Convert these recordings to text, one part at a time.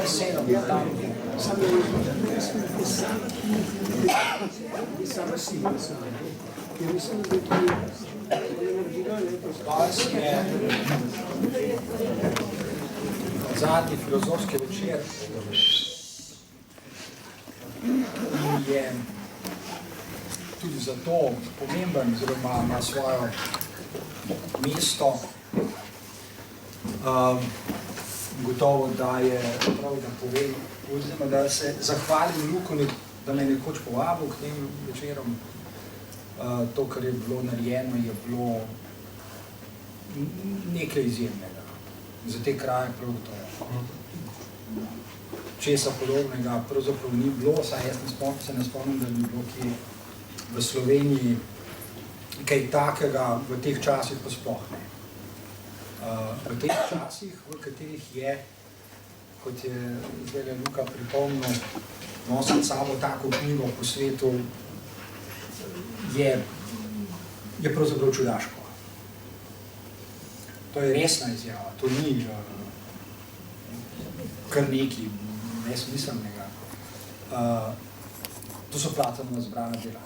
Sedem je tam. Danes je zadnji filozofski večer in je tudi zato pomemben, oziroma ima svojo mesto. Gotovo, da je prav, da povem, oziroma da se zahvalim Lukonu, da me nekoč povabil k tem večerom. To, kar je bilo narejeno, je bilo nekaj izjemnega. Za te kraje prav to. Česa podobnega pravzaprav ni bilo, saj jaz se ne spomnim, da bi bilo kje v Sloveniji kaj takega v teh časih pa sploh ne. V teh časih, v katerih je, kot je zdaj Luka pripomnil, nositi samo tako knjigo po svetu, je pravzaprav čudaško. To je resna izjava, to ni kar nekaj nesmiselnega. To so Platonova zbrana dela.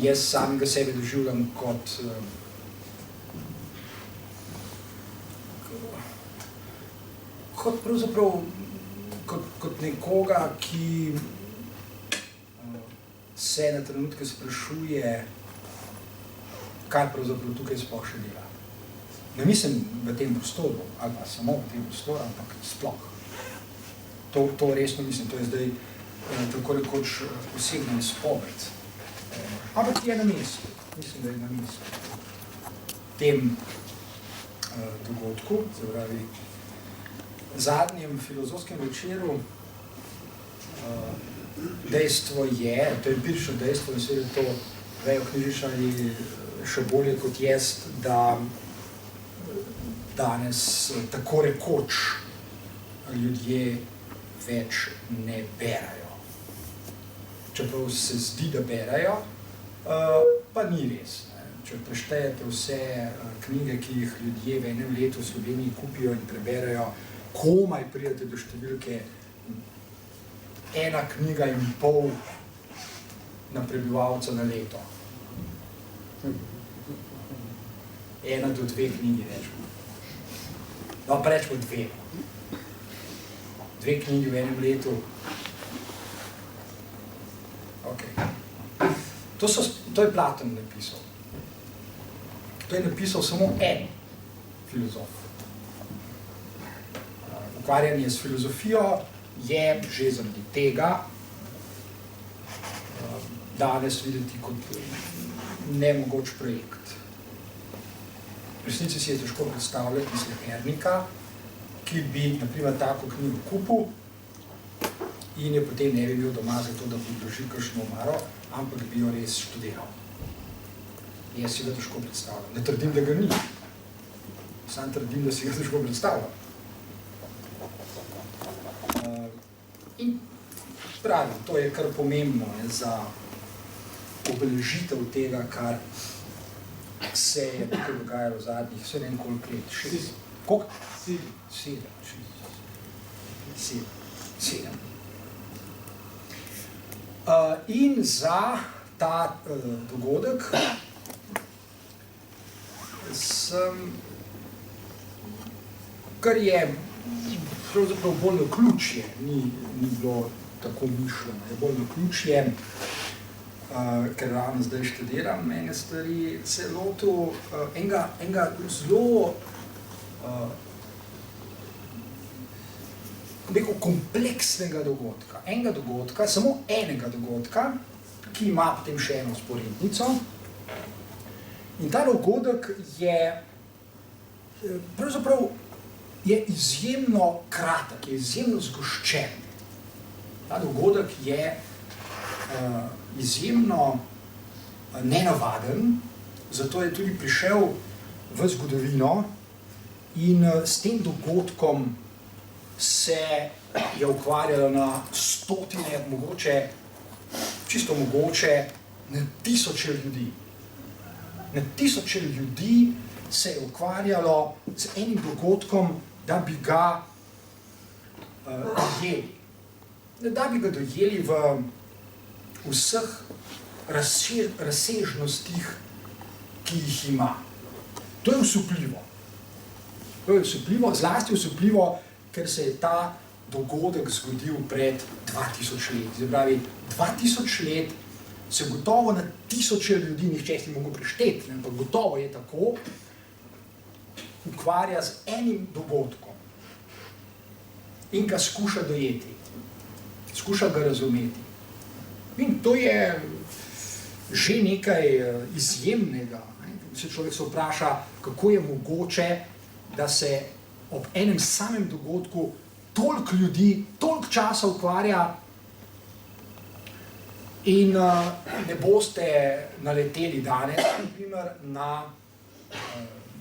Jaz samega sebe doživljam kot pravzaprav kot nekoga, ki se na trenutke sprašuje, kaj pravzaprav tukaj sploh še dela. Ne mislim v tem prostoru, ali pa samo v tem prostoru, ampak sploh. To resno mislim, to je zdaj tako rekoč osebna izpoved. Ampak je na mestu, mislim, da je na mestu. Tem dogodku, se pravi, zadnjem filozofskem večeru, dejstvo je, to je empirično dejstvo, in seveda to vejo knjižničarji še bolje kot jaz, da danes tako rekoč ljudje več ne berajo. Čeprav se zdi, da berajo, pa ni res. Če preštejete vse knjige, ki jih ljudje v enem letu v Sloveniji kupijo in preberajo, komaj pridete do številke 1,5 knjiga na prebivalca na leto. 1 do 2 knjigi rečemo. No, pa rečemo 2. 2 knjigi v enem letu. To je Platon napisal. To je napisal samo en filozof. Ukvarjanje s filozofijo je že zaradi tega danes videti kot nemogoč projekt. V resnici si je težko predstavljati slehernika, ki bi, naprimer, tako knjigo kupil in je potem ne bi bil doma zato, da bi odložil kakšno omaro, ampak bi jo res študiral. Jaz si ga težko predstavljam. Ne trdim, da ga ni. Sam trdim, da si ga težko predstavljam. In pravim, to je kar pomembno za obeležitev tega, kar se je tukaj dogajalo v zadnjih, vse ne vem koliko let, 6. Koliko? 7. In za ta dogodek kar je pravzaprav bolj naključje, ni bilo tako mišljeno, je bolj naključje, ker ravno zdaj študiram ene stvari, se je lotil enega zelo neko kompleksnega dogodka. Enega dogodka, samo enega dogodka, ki ima potem še eno sporednico. In ta dogodek je pravzaprav izjemno kratek, je izjemno zgoščen. Ta dogodek je izjemno nenavaden, zato je tudi prišel v zgodovino in s tem dogodkom se je ukvarjalo na stotine, čisto mogoče, na tisoče ljudi. Na tisoče ljudi se je ukvarjalo z enim dogodkom, da bi ga dojeli. Da bi ga dojeli v vseh razsežnostih, ki jih ima. To je osupljivo. To je osupljivo, zlasti osupljivo, ker se je ta dogodek zgodil pred 2000 let. Zdaj pravi, 2000 let se gotovo na tisoče ljudi, nihče si mogel prešteti, ampak gotovo je tako, ukvarja z enim dogodkom in ga skuša dojeti, skuša ga razumeti. In to je že nekaj izjemnega. Se človek se vpraša, kako je mogoče, da se ob enem samem dogodku toliko ljudi, toliko časa ukvarja in ne boste naleteli danes, na primer, na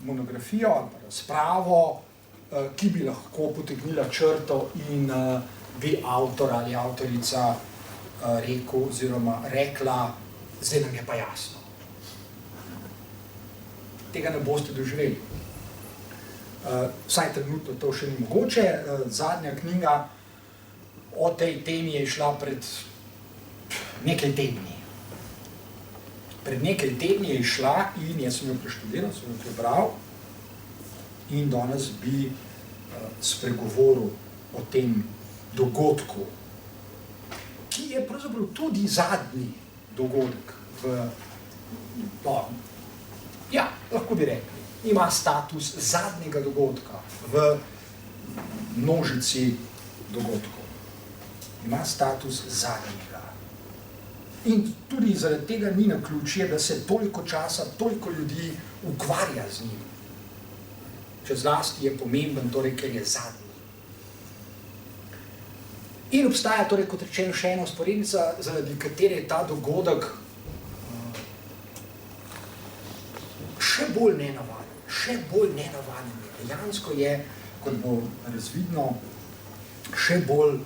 monografijo ali razpravo, ki bi lahko potegnila črto in bi avtor ali avtorica rekel oziroma rekla, zdaj nam je pa jasno. Tega ne boste doživeli. Vsaj trenutno to še ni mogoče. Zadnja knjiga o tej temi je šla pred nekaj tedni. Pred nekaj tedni je šla in jaz sem jo preštudiral, sem jo prebral in danes bi spregovoril o tem dogodku, ki je pravzaprav tudi zadnji dogodek lahko bi rekli, ima status zadnjega dogodka v množici dogodkov. Ima status zadnjega. In tudi zaradi tega ni naključje, da se toliko časa, toliko ljudi ukvarja z njim. Če zlasti je pomemben, torej, ker je zadnji. In obstaja, torej, kot rečeno, še ena vzporednica, zaradi katere je ta dogodek še bolj nenavaden. Dejansko je, kot bo razvidno, še bolj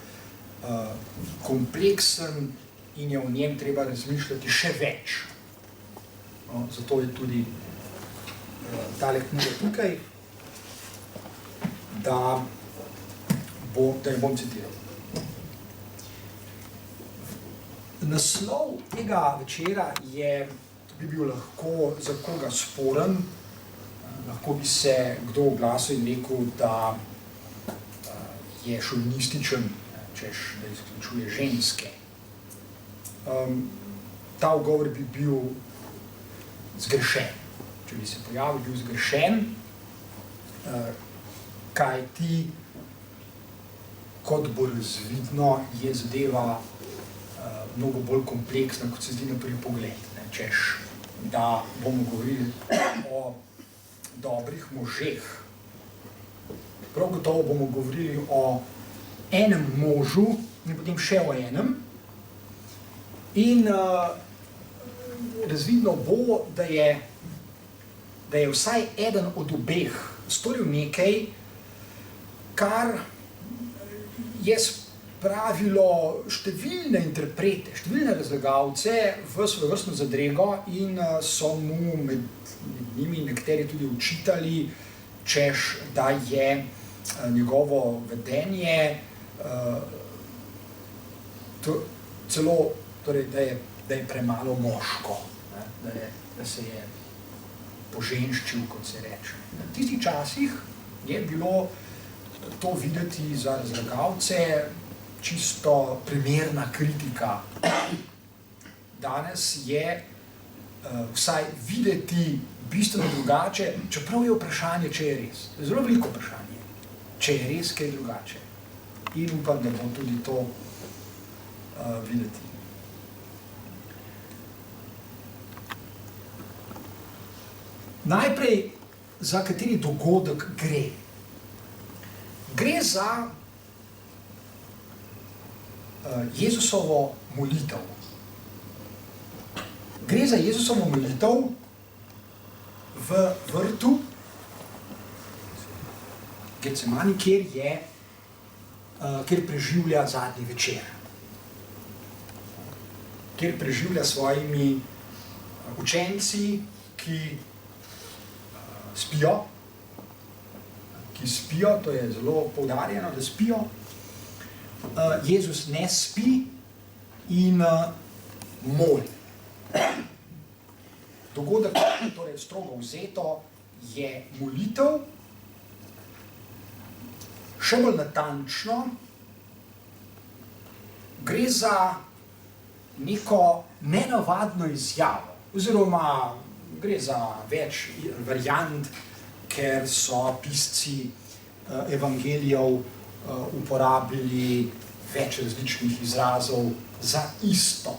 kompleksen in je o njem treba razmišljati še več. Zato je tudi tale knjiga tukaj, da jo bom citiral. Naslov tega večera bi bil lahko za koga sporen, lahko bi se kdo oglasil in rekel, da je šovinističen, češ, da izključuje ženske. Ta ugovor bi bil zgrešen. Če bi se pojavil, bil zgrešen, kajti, kot bo razvidno, je zadeva mnogo bolj kompleksna, kot se zdi na prvi pogled. Češ, da bomo govorili o dobrih možeh. Prav gotovo bomo govorili o enem možu in potem še o enem. In razvidno bo, da je vsaj eden od obeh storil nekaj, kar je spravilo številne interprete, številne razlagalce v svojevrstno zadrego in so mu med njimi nekateri tudi učitali, češ, da je njegovo vedenje celo, torej, da je premalo moško, da se je poženščil, kot se reče. Na tistih časih je bilo to videti za razlagalce čisto primerna kritika. Danes je vsaj videti bistveno drugače, čeprav je vprašanje, če je res. Zelo veliko vprašanje, če je res kaj drugače. In upam, da bo tudi to videti. Najprej, za kateri dogodek gre. Gre za Jezusovo molitev. Gre za Jezusovo molitev v vrtu Getsemani, kjer preživlja zadnji večer. Kjer preživlja svojimi učenci, ki spijo, to je zelo poudarjeno, da spijo. Jezus ne spi in moli. Dogodek, torej strogo vzeto, je molitev, še bolj natančno, gre za neko nenavadno izjavo, oziroma gre za več variant, ker so pisci evangelijev uporabili več različnih izrazov za isto.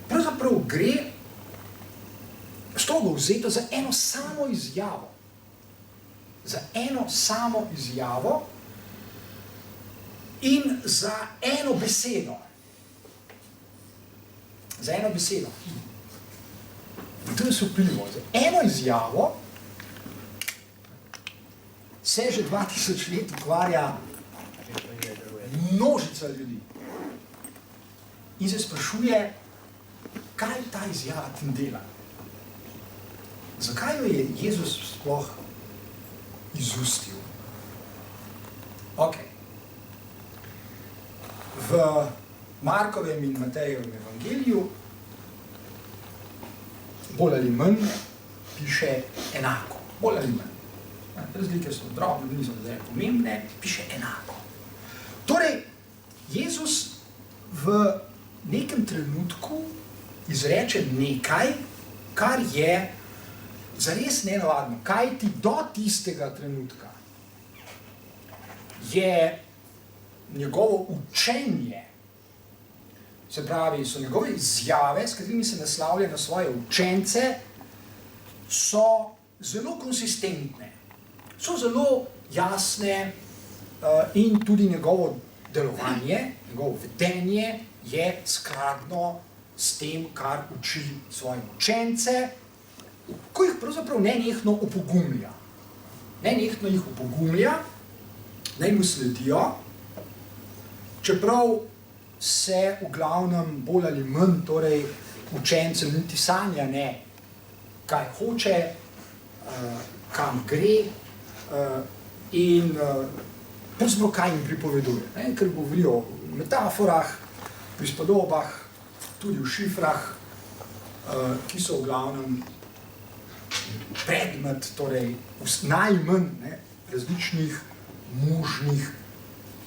Pravzaprav gre strogo vzeto za eno samo izjavo. Za eno samo izjavo in za eno besedo. Za eno besedo. In to je supljivo. Za eno izjavo se že 2000 let ukvarja množica ljudi. In se sprašuje, kaj ta izjava tem dela. Zakaj jo je Jezus sploh izustil? Ok. V Markovem in Matejevem evangeliju bolj ali manj piše enako. Bolj ali manj. Razlike so drobne, niso zdaj pomembne, piše enako. Torej, Jezus v nekem trenutku izreče nekaj, kar je zares nenavadno. Kaj ti do tistega trenutka je njegovo učenje, se pravi, so njegove izjave, s katerimi se naslavlja na svoje učence, so zelo konsistentne, so zelo jasne in tudi njegovo delovanje, njegovo vedenje je skladno s tem, kar uči svoje učence, ko jih pravzaprav nenehno opogumlja. Nenehno jih opogumlja, naj mu sledijo, čeprav se v glavnem bolj ali manj, torej učencem niti sanja ne, kaj hoče, kam gre in pravzaprav kaj jim pripoveduje. Ker govori o metaforah, prispodobah, tudi v šifrah, ki so v glavnem predmet, torej najmanj različnih možnih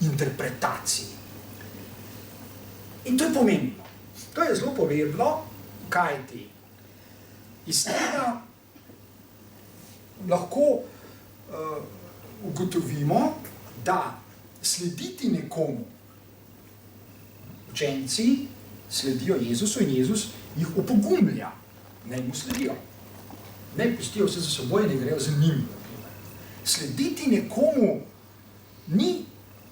interpretacij. In to je pomembno. To je zelo pomembno, kajti iz tega lahko ugotovimo, da slediti nekomu, učenci sledijo Jezusu in Jezus jih opogumlja, naj mu sledijo. Naj pustijo vse za seboj in ne grejo za njim. Slediti nekomu ni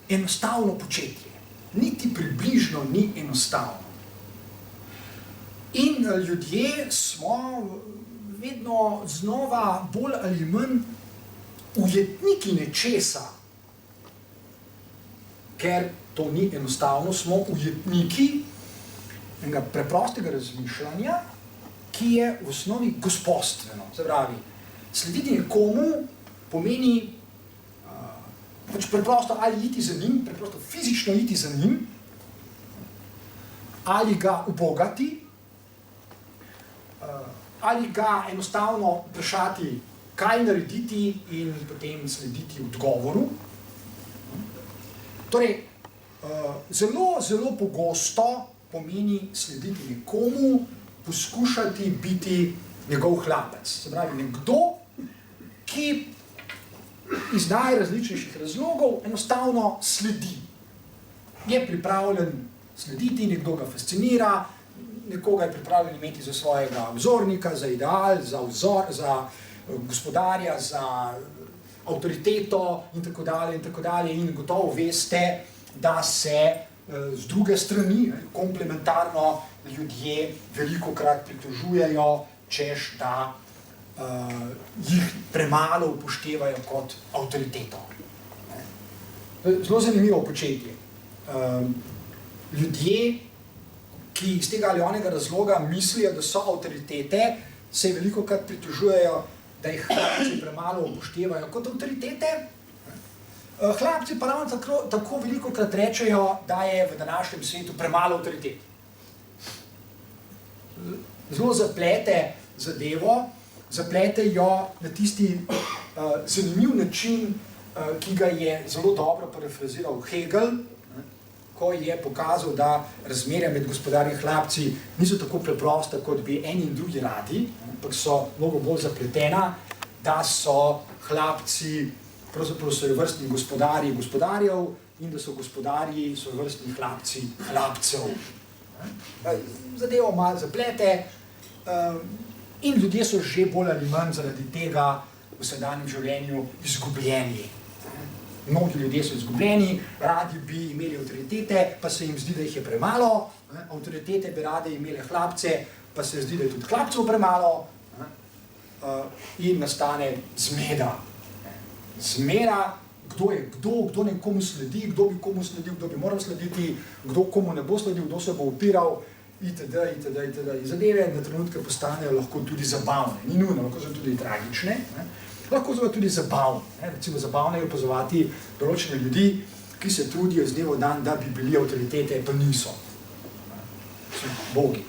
enostavno početje, niti približno ni enostavno. In ljudje smo vedno znova bolj ali manj ujetniki nečesa, ker to ni enostavno, smo ujetniki enega preprostega razmišljanja, ki je v osnovi gospostveno. Se pravi, slediti nekomu pomeni preprosto ali iti za njim, preprosto fizično iti za njim, ali ga ubogati, ali ga enostavno vprašati, kaj narediti in potem slediti odgovoru. Torej, zelo pogosto pomeni slediti nekomu, poskušati biti njegov hlapec. Se pravi, nekdo, ki iz najrazličnejših razlogov enostavno sledi. Je pripravljen slediti, nekdo ga fascinira, nekoga je pripravljen imeti za svojega vzornika, za ideal, za vzor, za gospodarja, za avtoriteto in tako dalje in tako dalje. In gotovo veste, da se z druge strani komplementarno ljudje velikokrat pritožujejo, češ da jih premalo upoštevajo kot avtoriteto. Zelo zanimivo početje. Ljudje, ki iz tega ali onega razloga mislijo, da so avtoritete, se velikokrat pritožujejo, da jih hlapci premalo upoštevajo kot avtoritete. Hlapci pa ravno tako velikokrat rečejo, da je v današnjem svetu premalo avtoritet. Zelo zaplete zadevo, zaplete jo na tisti zanimiv način, ki ga je zelo dobro parafraziral Hegel, ko je pokazal, da razmerja med gospodarji in hlapci niso tako preprosta, kot bi eni in drugi radi, ampak so mnogo bolj zapletena, da so hlapci pravzaprav svojevrstni gospodarji gospodarjev in da so gospodarji svojevrstni hlapci hlapcev. Zadevo malo zaplete in ljudje so že bolj ali manj zaradi tega v sedanjem življenju izgubljeni. Mnogi ljudje so izgubljeni, radi bi imeli avtoritete, pa se jim zdi, da jih je premalo, avtoritete bi rade imele hlapce, pa se zdi, da je tudi hlapcev premalo in nastane zmeda. Zmeda, kdo je kdo nekomu sledi, kdo bi komu sledil, kdo bi moral slediti, kdo komu ne bo sledil, kdo se bo upiral, itd. Zadeve na trenutke postanejo lahko tudi zabavne, ni nujno, lahko so tudi tragične, lahko so tudi zabavne. Recimo zabavno je opazovati določene ljudi, ki se trudijo z dneva v dan, da bi bili avtoritete, pa niso. So bogi.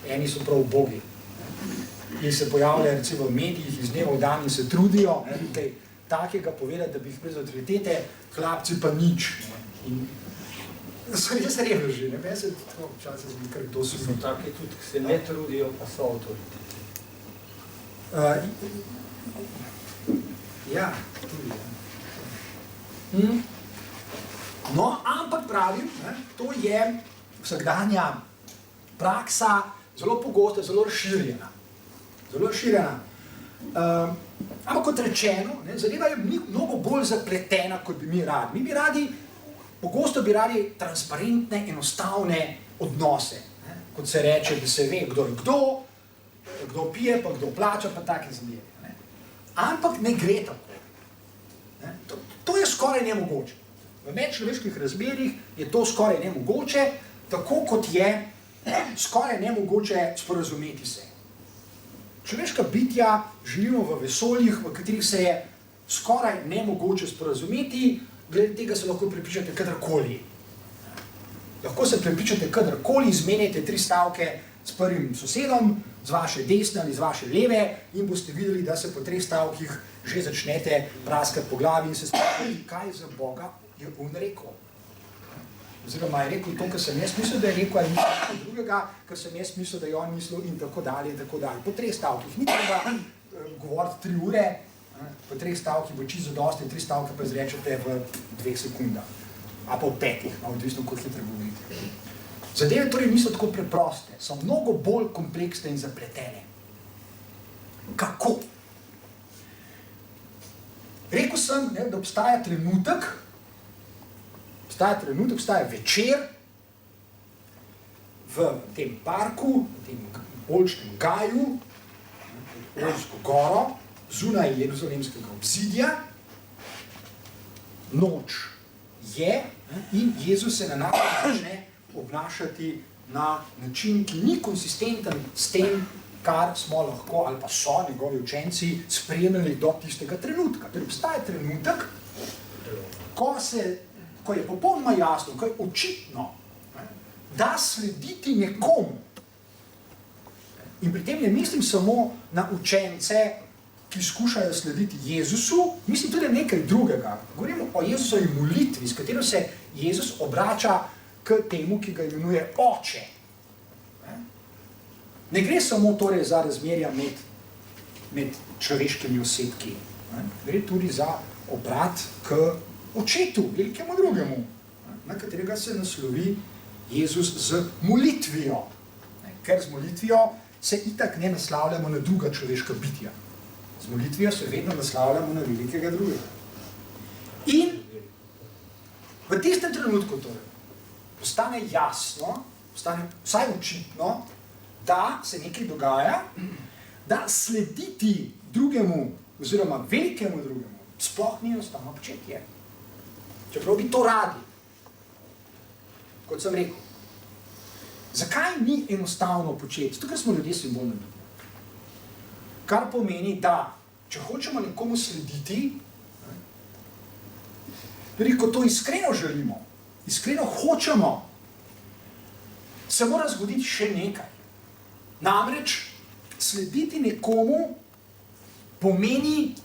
Eni so prav bogi. In se pojavljajo recimo v medijih iz dneva v dan in se trudijo nekaj takega povedati, da bi jih brez avtoritete, hlapci pa nič. In so res reveži, ne? Se tako včasih zdi, kar kdo so taki tudi, ki se ne trudijo, pa so avtoritete. Ja, tudi. No, ampak pravim, to je vsakdanja praksa, zelo pogosta, zelo razširjena. Ampak kot rečeno, zadeva je mnogo bolj zapletena, kot bi mi radi. Mi bi radi, pogosto bi radi transparentne, enostavne odnose. Kot se reče, da se ve, kdo je kdo pije, pa kdo plača, pa take zadeve. Ampak ne gre tako. To je skoraj nemogoče. V medčloveških razmerjih je to skoraj nemogoče, tako kot je skoraj nemogoče sporazumeti se. Človeška bitja živimo v vesoljih, v katerih se je skoraj nemogoče sporazumeti, glede tega se lahko prepričate kadarkoli. Lahko se prepričate kadarkoli, izmenjate 3 stavke s prvim sosedom, z vaše desne ali z vaše leve in boste videli, da se po 3 stavkih že začnete praskati po glavi in se sprašujete, kaj za Boga je on rekel. Oziroma je rekel to, kar sem jaz mislil, da je rekel, ali mislil nekaj drugega, kar sem jaz mislil, da je on mislil in tako dalje, in tako dalje. Po 3 stavkih. Ni treba govoriti 3 ure, po 3 stavkih bo čisto dosti, 3 stavke pa izrečete v 2 sekundah. A pa v 5, odvisno, kako hitro govorite. Zadeve torej niso tako preproste, so mnogo bolj kompleksne in zapletene. Kako? Rekel sem, da obstaja trenutek, obstaja večer v tem parku, v tem oljčnem gaju, Oljsko goro, zunaj jeruzalemskega obzidja. Noč je in Jezus se na nas začne obnašati na način, ki ni konsistenten s tem, kar smo lahko ali pa so njegovi učenci spremljali do tistega trenutka. Torej obstaja trenutek, ko je popolnoma jasno, ko je očitno, da slediti nekomu. In pri tem ne mislim samo na učence, ki skušajo slediti Jezusu, mislim tudi nekaj drugega. Govorimo o Jezusovi molitvi, s katero se Jezus obrača k temu, ki ga imenuje Oče. Ne gre samo torej za razmerja med človeškimi osebki. Gre tudi za obrat k Očetu, velikemu drugemu, na katerega se naslovi Jezus z molitvijo. Ker z molitvijo se itak ne naslavljamo na druga človeška bitja. Z molitvijo se vedno naslavljamo na velikega drugega. In v tistem trenutku torej postane jasno, postane vsaj očitno, da se nekaj dogaja, da slediti drugemu oziroma velikemu drugemu sploh ni enostavno početje. Čeprav bi to radi, kot sem rekel. Zakaj ni enostavno početi? Zato, ker smo ljudje simbolni. Kar pomeni, da če hočemo nekomu slediti, tudi ko to iskreno želimo, iskreno hočemo, se mora zgoditi še nekaj. Namreč slediti nekomu pomeni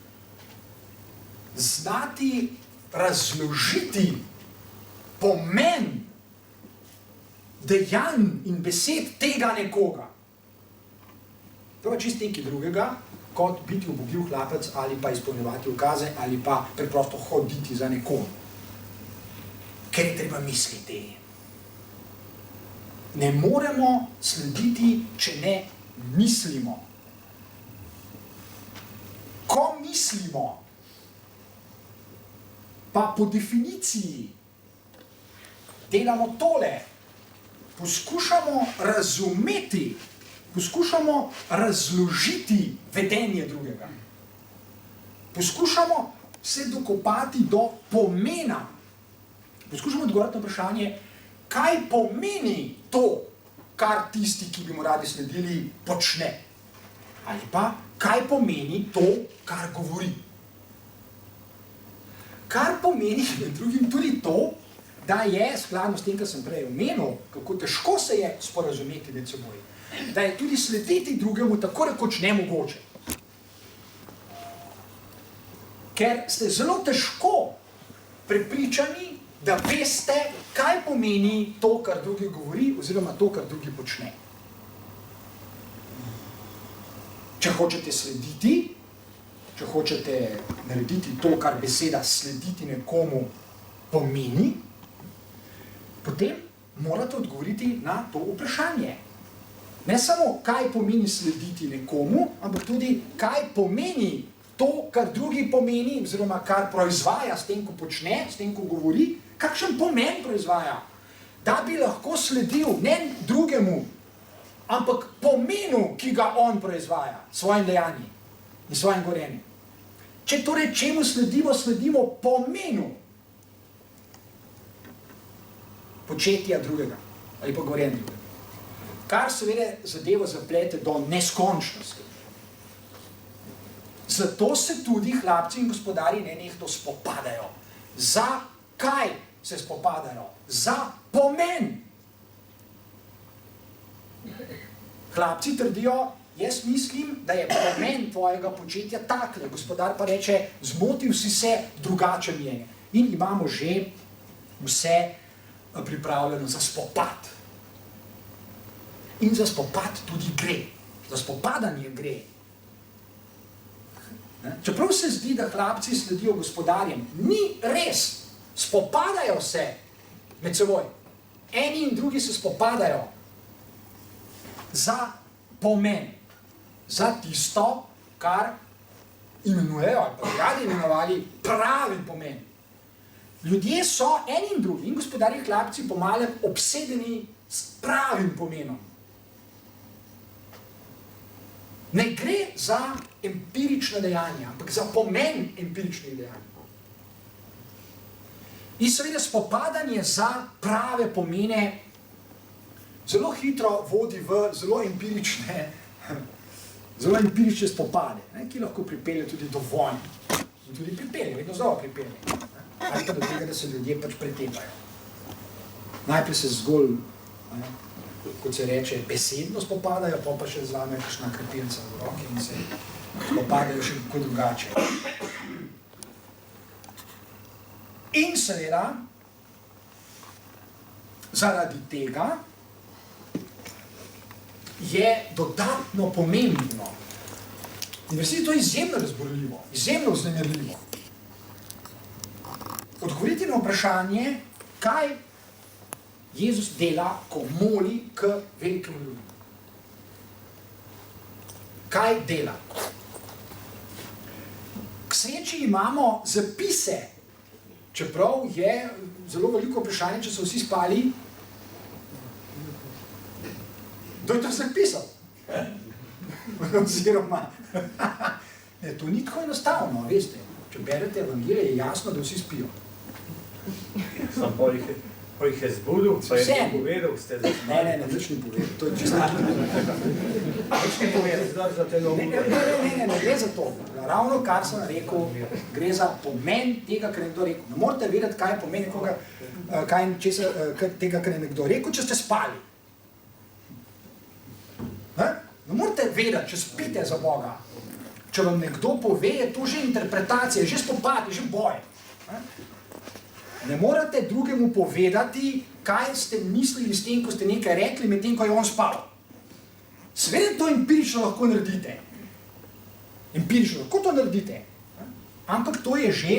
znati razložiti pomen dejanj in besed tega nekoga. To je čisto nekaj drugega, kot biti ubogljiv hlapec ali pa izpolnjevati ukaze ali pa preprosto hoditi za nekom. Ker je treba misliti. Ne moremo slediti, če ne mislimo. Ko mislimo, pa po definiciji delamo tole, poskušamo razumeti, poskušamo razložiti vedenje drugega. Poskušamo se dokopati do pomena. Poskušamo odgovoriti na vprašanje, kaj pomeni to, kar tisti, ki bi mu radi sledili, počne. Ali pa, kaj pomeni to, kar govori. Kar pomeni med drugim tudi to, da je, skladno s tem, kar sem prej omenil, kako težko se je sporazumeti med seboj, da je tudi slediti drugemu tako rekoč nemogoče. Ker ste zelo težko prepričani, da veste, kaj pomeni to, kar drugi govori, oziroma to, kar drugi počne. Če hočete slediti, če hočete narediti to, kar beseda slediti nekomu pomeni, potem morate odgovoriti na to vprašanje. Ne samo, kaj pomeni slediti nekomu, ampak tudi, kaj pomeni to, kar drugi pomeni, oziroma kar proizvaja s tem, ko počne, s tem, ko govori, kakšen pomen proizvaja, da bi lahko sledil ne drugemu, ampak pomenu, ki ga on proizvaja, svojim dejanjem in svojim govorenjem. Če torej čemu sledimo pomenu početja drugega ali pa govorjenja drugega. Kar seveda zadevo zaplete do neskončnosti. Zato se tudi hlapci in gospodarji nenehno spopadajo. Za kaj se spopadajo? Za pomen. Hlapci trdijo, jaz mislim, da je pomen tvojega početja takle. Gospodar pa reče, zmotil si se, drugače mi je. In imamo že vse pripravljeno za spopad. In za spopad tudi gre. Za spopadanje gre. Čeprav se zdi, da hlapci sledijo gospodarjem, ni res. Spopadajo se med seboj. Eni in drugi se spopadajo za pomen. Za tisto, kar imenujejo, ali pa radi imenovali pravi pomen. Ljudje so eni in drugi, in gospodarji hlapci pomalem obsedeni s pravim pomenom. Ne gre za empirična dejanja, ampak za pomen empiričnih dejanj. In seveda spopadanje za prave pomene zelo hitro vodi v zelo empirične spopade, ki lahko pripelje tudi do vojn. In tudi pripelje, vedno znova pripelje. Ali pa do tega, da se ljudje pač pretepajo. Najprej se zgolj, kot se reče, besedno spopadajo, pa še zlame kakšna krepilca v roki in se spopadajo še kako drugače. In seveda, zaradi tega je dodatno pomembno. In v resnici to je izjemno razborljivo, izjemno vznemirljivo. Odgovoriti na vprašanje, kaj Jezus dela, ko moli k velikemu ljudem. Kaj dela? K sreči imamo zapise, čeprav je zelo veliko vprašanje, če so vsi spali, kdo je to zapisal? Oziroma, to ni tako enostavno, veste. Če berete evangelije, je jasno, da vsi spijo. Sam pol jih Pa jih je zbudil, pa je Vsem. povedal, ste zasmali. Ne, nič ni povedal, to je čisto Nič ni povedal, zdržate na umu. Ne gre za to. Ravno kar sem rekel, gre za pomen tega, kar je nekdo rekel. Ne morate vedeti, kaj je pomen tega, kar je nekdo rekel, če ste spali. Ne morate vedeti, če spite za Boga. Če vam nekdo pove, je to že interpretacija, je že spopad, je že boj. Ne morate drugemu povedati, kaj ste mislili s tem, ko ste nekaj rekli, medtem ko je on spal. Seveda to empirično lahko naredite. Empirično lahko to naredite. Ampak to je že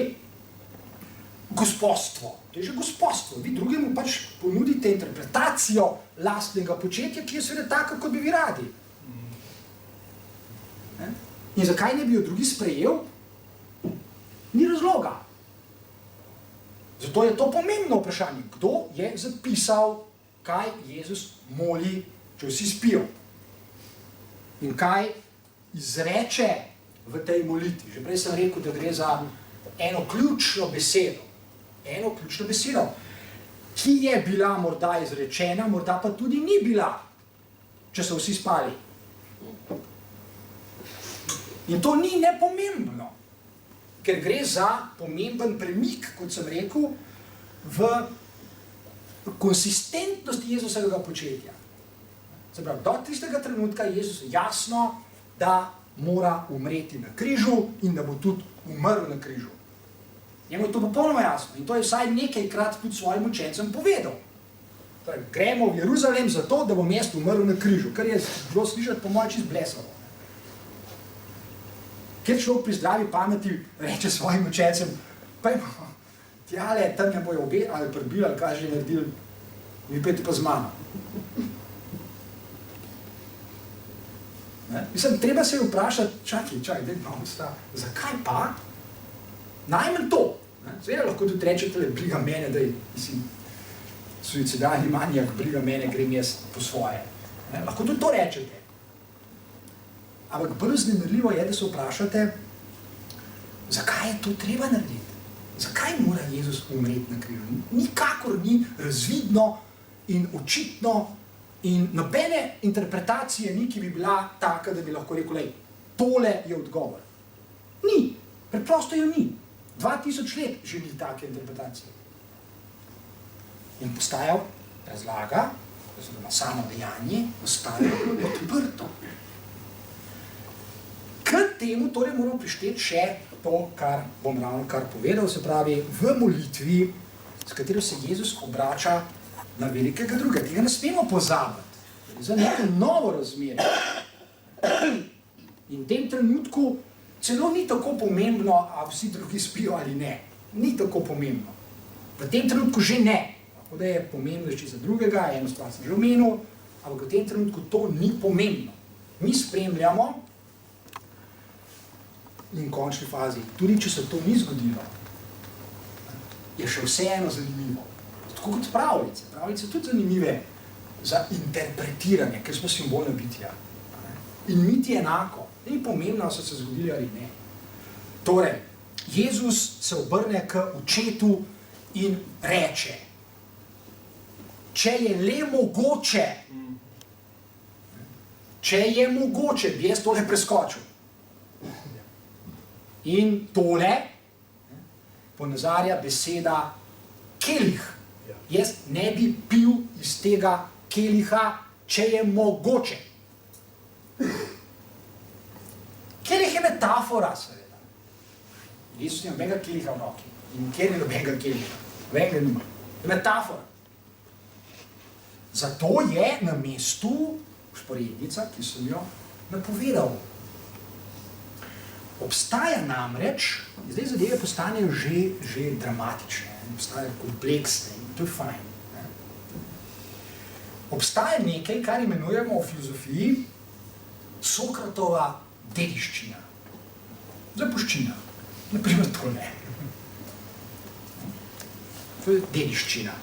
gospostvo. To je že gospostvo. Vi drugemu pač ponudite interpretacijo lastnega početja, ki je seveda taka, kot bi vi radi. In zakaj ne bi jo drugi sprejel? Ni razloga. Zato je to pomembno vprašanje. Kdo je zapisal, kaj Jezus moli, če vsi spijo? In kaj izreče v tej molitvi? Že prej sem rekel, da gre za eno ključno besedo. Eno ključno besedo, ki je bila morda izrečena, morda pa tudi ni bila, če so vsi spali. In to ni nepomembno, ker gre za pomemben premik, kot sem rekel, v konsistentnosti Jezusovega početja. Se pravi, do tistega trenutka je Jezus jasno, da mora umreti na križu in da bo tudi umrl na križu. Njemu je to popolnoma jasno in to je vsaj nekajkrat tudi svojim učencem povedal. Torej, gremo v Jeruzalem zato, da bom jaz umrl na križu, kar je bilo slišati po mojem čist blesavo. Kjer človek pri zdravi pameti reče svojim učencem, pojmo, tjale, tam ne bojo obe ali prbili, ali kaj že naredili, vi pejte pa z mano. Mislim, treba se vprašati, čakaj, daj malo sta, zakaj pa? Najmanj to. Seveda lahko tudi rečete, briga mene, da je suicidalni manijak, briga mene, grem jaz po svoje. Lahko tudi to rečete. Ampak bolj vznemirljivo je, da se vprašate, zakaj je to treba narediti? Zakaj mora Jezus umreti na križu? Nikakor ni razvidno in očitno in nobene interpretacije ni, ki bi bila taka, da bi lahko rekel, lej, tole je odgovor. Ni, preprosto jo ni. 2000 let že ni take interpretacije. In postaja razlaga, oziroma samo dejanje, postaja odprto. K temu torej moramo prišteti še to, kar bom ravnokar povedal, se pravi v molitvi, s katero se Jezus obrača na velikega drugega. Tega ne smemo pozabiti. Za neko novo razmerje. In v tem trenutku celo ni tako pomembno, a vsi drugi spijo ali ne. Ni tako pomembno. V tem trenutku že ne. Lahko da je pomembno še za drugega, eno stvar sem že omenil, ampak v tem trenutku to ni pomembno. Mi spremljamo in v končni fazi, tudi če se to ni zgodilo, je še vseeno zanimivo. Tako kot pravljice. Pravljice so tudi zanimive za interpretiranje, ker smo simbolna bitja. In miti enako. Ni pomembno, so se zgodili ali ne. Torej, Jezus se obrne k očetu in reče, če je le mogoče, bi jaz tole preskočil. In tole ponazarja beseda kelih. Jaz ne bi pil iz tega keliha, če je mogoče. Kelih je metafora, seveda. Jezus nima nobenega keliha v roki. In kjer je nobenega keliha? Nobenega nima. Je metafora. Zato je na mestu vzporednica, ki sem jo napovedal. Obstaja namreč, zdaj zadeve postanejo že dramatične, postajajo kompleksne in to je fajn. Obstaja nekaj, kar imenujemo v filozofiji Sokratova dediščina. Zapuščina. Naprimer tole. To je dediščina.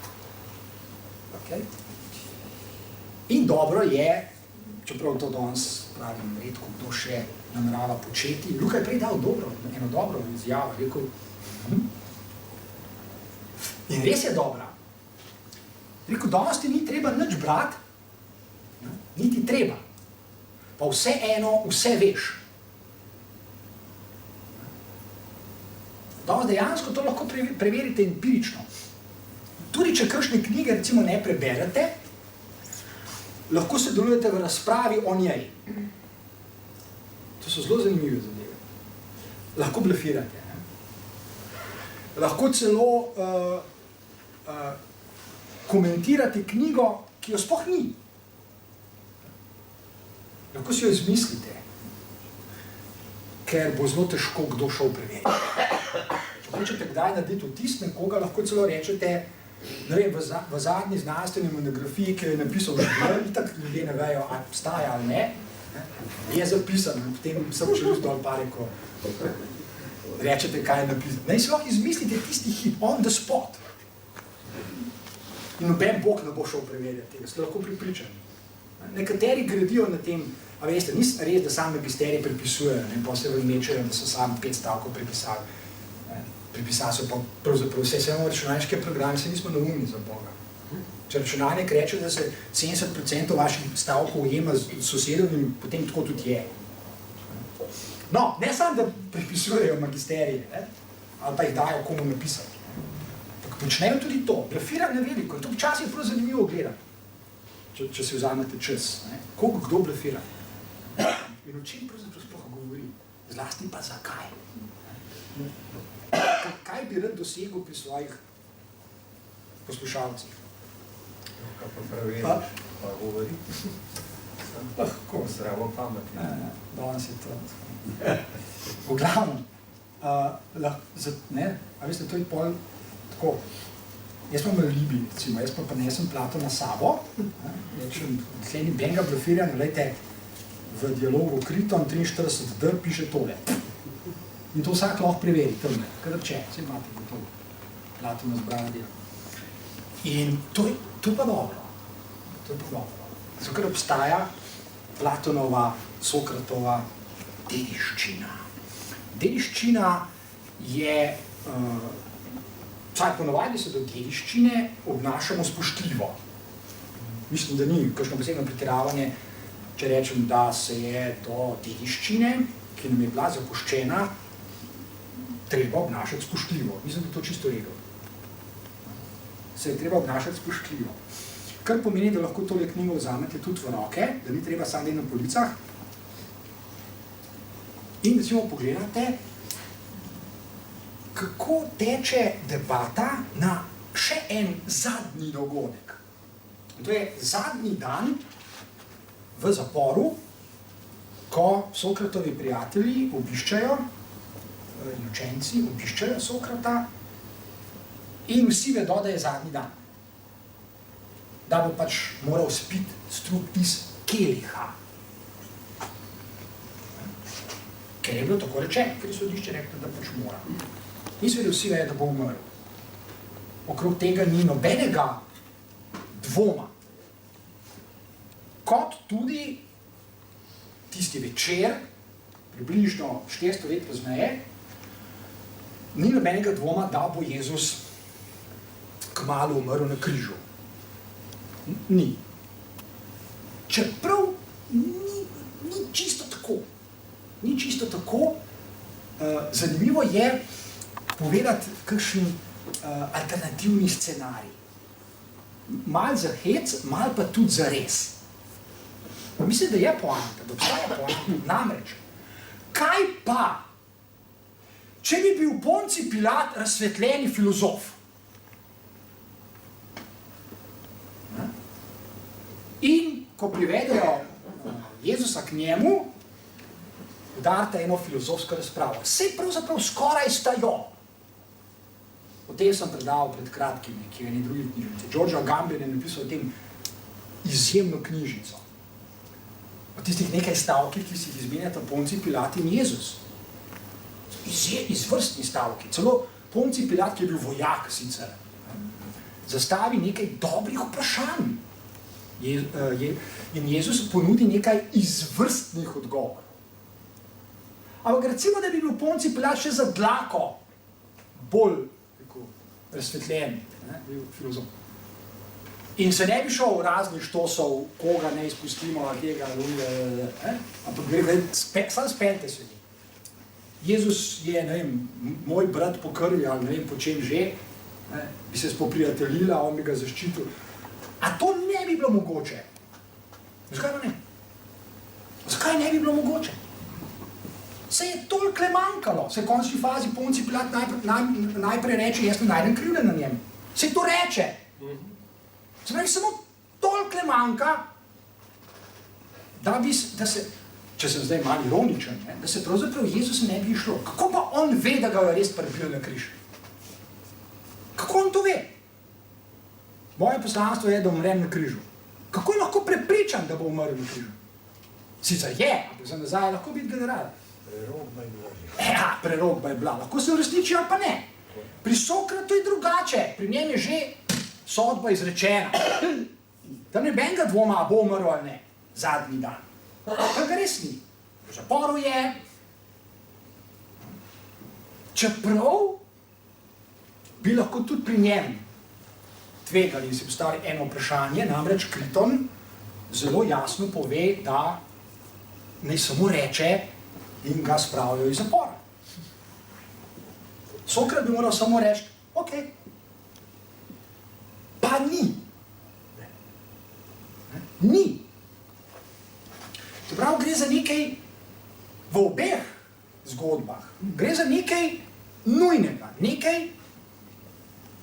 Okay? In dobro je, čeprav to danes pravim, redko kdo še namerava početi. Luka je prej dal eno dobro izjavo, rekel. In res je dobra. Rekel, danes ti ni treba nič brati, niti treba. Pa vseeno, vse veš. Danes dejansko to lahko preverite empirično. Tudi če kakšne knjige recimo ne preberete, lahko sodelujete v razpravi o njej. To so zelo zanimive zadeve. Lahko blefirate. Ne? Lahko celo komentirate knjigo, ki jo sploh ni. Lahko si jo izmislite, ker bo zelo težko kdo šel preveriti. Če hočete kdaj narediti vtis nekoga, lahko celo rečete, ne vem, v zadnji znanstveni monografiji, ki je napisal Žbel, tako ljudje ne vejo, ali obstaja ali ne, je zapisan, potem sem čelil dol pa rekel, rečete, kaj je napisano. Ne, si lahko izmislite tisti hit, on the spot. In noben bog ne bo šel preverjati tega, ste lahko pripričani. Nekateri gradijo na tem, a veste, ni res, da sam magisterij prepisujejo, ne, pa se vmečajo, da so sam 5 stavkov prepisali. Prepisali so pa pravzaprav vse, samo računalniške programe, se nismo naumni za Boga. Če računalnik reče, da se 70% vaših stavkov ujema z sosedovim, potem tako tudi je. No, ne samo, da prepisujejo magisterije, ne, ali pa jih dajo komu napisati. Tako počnejo tudi to, blefirajo na veliko, in to včasih je prav zanimivo gledati, če si vzamete čas, ne, koliko kdo blefira. In o čem pravzaprav sploh govori, zlasti pa zakaj. Kaj bi rad dosegel pri svojih poslušalcih? Kaj pa preveriš, pa govori? Lahko. Zdravo pametno. Danes je to. V glavnem, a veste, to je pol tako, jaz imam alibi, recimo, jaz pa nesem Platona s sabo, rečem, tle ni benga blefiranja, glejte, v dialogu Kriton 43D piše tole. In to vsak lahko preveri, tamne, kadar če, vse imate gotovo, Platona zbrana dela. In to je pa dobro, zato ker obstaja Platonova, Sokratova dediščina. Dediščina je, vsaj ponovadi se do dediščine obnašamo spoštljivo. Mislim, da ni kakšno posebno pretiravanje, če rečem, da se je do dediščine, ki nam je bila zapuščena, treba obnašati spoštljivo. Mislim, da je to čisto redo. Se je treba obnašati spoštljivo. Kar pomeni, da lahko tole knjigo vzamete tudi v roke, da ni treba samo na policah. In recimo pogledate, kako teče debata na še en zadnji dogodek. To je zadnji dan v zaporu, ko Sokratovi prijatelji obiščajo, učenci obiščajo Sokrata in vsi vedo, da je zadnji dan. Da bo pač moral spiti strup iz keliha. Ker je bilo tako rečeno, ker je sodišče reklo, da pač mora. In seveda vsi vedo, da bo umrl. Okrog tega ni nobenega dvoma. Kot tudi tisti večer, približno 400 let pozneje, ni nobenega dvoma, da bo Jezus kmalu umrl na križu. Ni. Čeprav ni čisto tako. Ni čisto tako. Zanimivo je povedati kakšen alternativni scenarij. Malo za hec, malo pa tudi za res. Mislim, da je poanta, da obstaja poanta. Namreč, kaj pa, če bi bil Ponci Pilat razsvetljeni filozof? In ko privedejo Jezusa k njemu, udarite eno filozofsko razpravo. Saj pravzaprav skoraj stajo. O tem sem predal pred kratkim, nekje v eni drugi knjižnici. George Agamben je napisal o tem izjemno knjižnico. O tistih nekaj stavkih, ki si jih izmenjata Ponci Pilat in Jezus. Izvrstni stavki. Celo Ponci Pilat, ki je bil vojak sicer, zastavi nekaj dobrih vprašanj. In Jezus ponudi nekaj izvrstnih odgovorov. Ampak recimo, da bi bil Ponci Pilat še za dlako bolj razsvetljen, bil filozof. In se ne bi šel v raznih štosov, koga ne izpustimo, ali tega, ampak gre, samo speljte se njih. Jezus je, ne vem, moj brat po krvi, ali ne vem, po čem že, bi se spoprijateljila, on bi ga zaščitil. A to ne bi bilo mogoče? Zakaj pa ne? Zakaj ne bi bilo mogoče? Se je toliko manjkalo, se v končni fazi Ponci Pilat najprej reče, jaz ne najdem krivde na njem. Se to reče. Se pravi, samo toliko manjka, da se, če sem zdaj malo ironičen, da se pravzaprav Jezus ne bi išlo. Kako pa on ve, da ga je res pribil na križ? Kako on to ve? Moje poslanstvo je, da umrem na križu. Kako je lahko prepričan, da bo umrl na križu? Sicer je, ampak za nazaj lahko biti general. Prerokba je bila. Ja, prerokba je bila. Lahko se uresniči ali pa ne. Pri Sokratu je drugače. Pri njem je že sodba izrečena. Tam nobenega dvoma, bo umrl ali ne. Zadnji dan. Pa ga res ni. V zaporu je. Čeprav bi lahko tudi pri njem tvegali in si postavili eno vprašanje, namreč Kriton zelo jasno pove, da naj samo reče in ga spravijo iz zapora. Sokrat bi moral samo reči, ok, pa ni. Ni. Čeprav gre za nekaj v obeh zgodbah, gre za nekaj nujnega, nekaj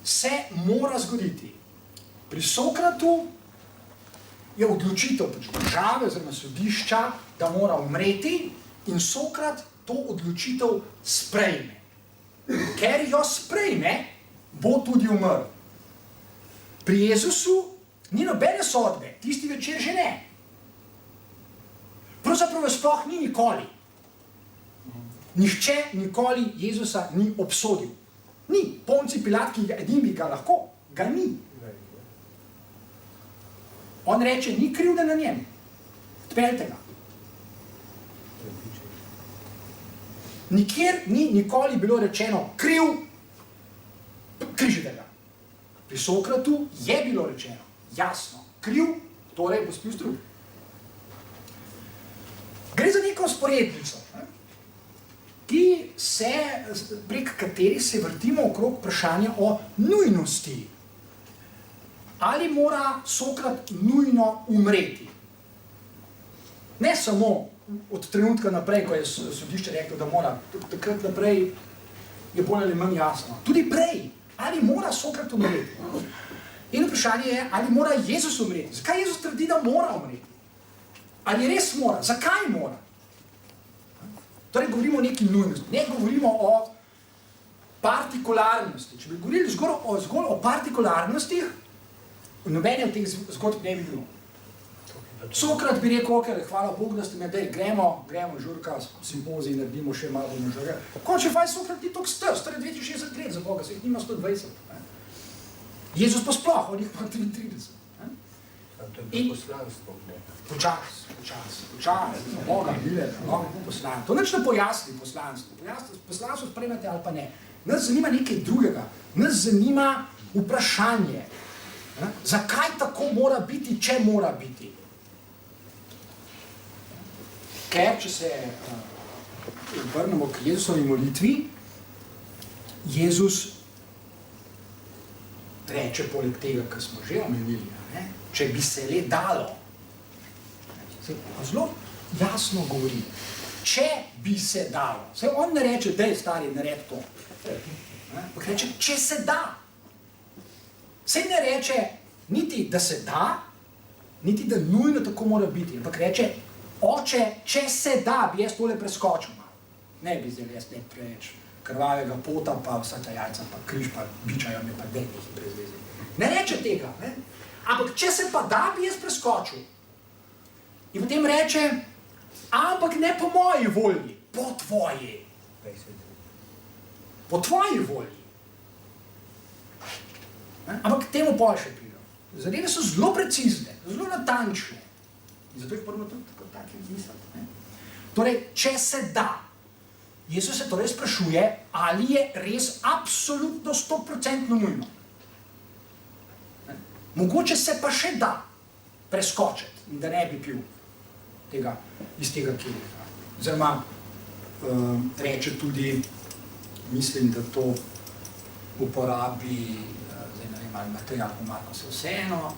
se mora zgoditi. Pri Sokratu je odločitev države oziroma sodišča, da mora umreti in Sokrat to odločitev sprejme. Ker jo sprejme, bo tudi umrl. Pri Jezusu ni nobene sodbe, tisti večer že ne. Pravzaprav sploh ni nikoli. Nihče nikoli Jezusa ni obsodil. Ni. Ponci Pilat, ki edini bi ga lahko, ga ni. On reče, ni krivde na njem. Odpeljte ga. Nikjer ni nikoli bilo rečeno kriv, križite ga. Pri Sokratu je bilo rečeno, jasno, kriv, torej bo spil strud. Gre za neko sporednico, prek katerih se vrtimo okrog vprašanja o nujnosti. Ali mora Sokrat nujno umreti? Ne samo od trenutka naprej, ko je sodišče reklo, da mora, takrat naprej je bolj ali manj jasno. Tudi prej, ali mora Sokrat umreti? In vprašanje je, ali mora Jezus umreti? Zakaj Jezus trdi, da mora umreti? Ali res mora? Zakaj mora? Torej govorimo o neki nujnosti, ne govorimo o partikularnosti. Če bi govorili zgolj o partikularnostih, nobene od teh zgodb ne bi bilo. Sokrat bi rekel, ok, hvala Bogu, da ste me, dej, gremo žurka, simpozij, naredimo še malo žurka. Konče faj Sokrat ni toliko star, star je 62 let za Boga, se jih nima 120. Jezus pa sploh, on jih pa 33. To je poslanstvo. Počas, Boga, poslanstvo. To nič ne pojasni poslanstvo. Poslanstvo spremete ali pa ne. Nas zanima nekaj drugega. Nas zanima vprašanje. Zakaj tako mora biti, če mora biti? Ker, če se vrnemo k Jezusovi molitvi, Jezus reče poleg tega, kar smo že omenili, če bi se le dalo. Zelo jasno govori, če bi se dalo. Saj on ne reče, dej stari, naredi to. Ampak reče, če se da. Saj ne reče niti, da se da, niti, da nujno tako mora biti. Ampak reče, oče, če se da, bi jaz tole preskočil. Ne bi zdaj jaz ne preveč krvavega pota, pa vsa ta jajca, pa križ, pa bičajo me, pa denih brez veze. Ne reče tega, ne? Ampak če se pa da, bi jaz preskočil. In potem reče, ampak ne po moji volji, po tvoji. Po tvoji volji. Ampak temu pol še pride. Zadeve so zelo precizne, zelo natančne. In zato jih moramo tudi tako tako izmisliti. Torej, če se da, Jezus se torej sprašuje, ali je res absolutno 100% nujno. Mogoče se pa še da preskočiti in da ne bi pil iz tega keliha. Oziroma, reče tudi, mislim, da to uporabi, zdaj ne vem, ali material po Marko se vseeno,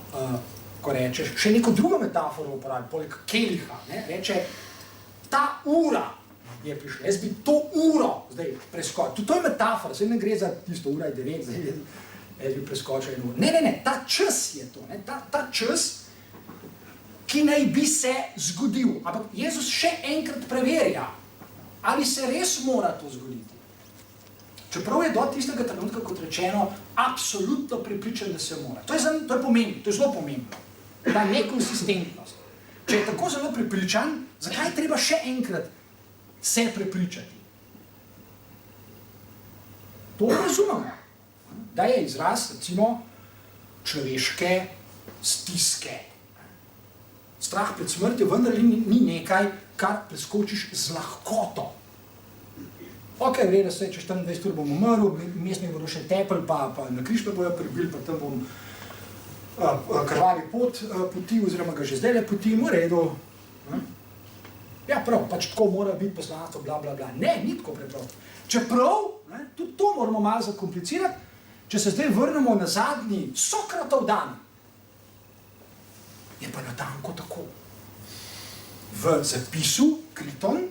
ko reče, še neko drugo metaforo uporabi, poleg keliha, ne, reče, ta ura je prišla, jaz bi to uro zdaj preskočil. To je metafora, zdaj ne gre za tisto ura je 9, zdaj jaz bi preskočil eno uro. Ne, ta čas je to, ne, ta čas, ki naj bi se zgodil. Ampak Jezus še enkrat preverja, ali se res mora to zgoditi. Čeprav je do tistega trenutka, kot rečeno, absolutno prepričan, da se mora. To je pomembno, to je zelo pomembno. Ta nekonsistentnost. Če je tako zelo prepričan, zakaj je treba še enkrat se prepričati? To razumemo, da je izraz, recimo, človeške stiske. Strah pred smrtjo vendar ni nekaj, kar preskočiš z lahkoto. Ok, vrede se, če 24 ur bom umrl, mestni bodo še tepel, pa na križ me bojo pribili, pa tam bom krvavi poti, oziroma ga že zdaj le potim, v redu. Ja, prav, pač tako mora biti poslanstvo, bla, bla, bla. Ne, ni tako preprosto. Čeprav, tudi to moramo malo zakomplicirati, če se zdaj vrnemo na zadnji Sokratov dan, je pa natanko tako. V zapisu Kriton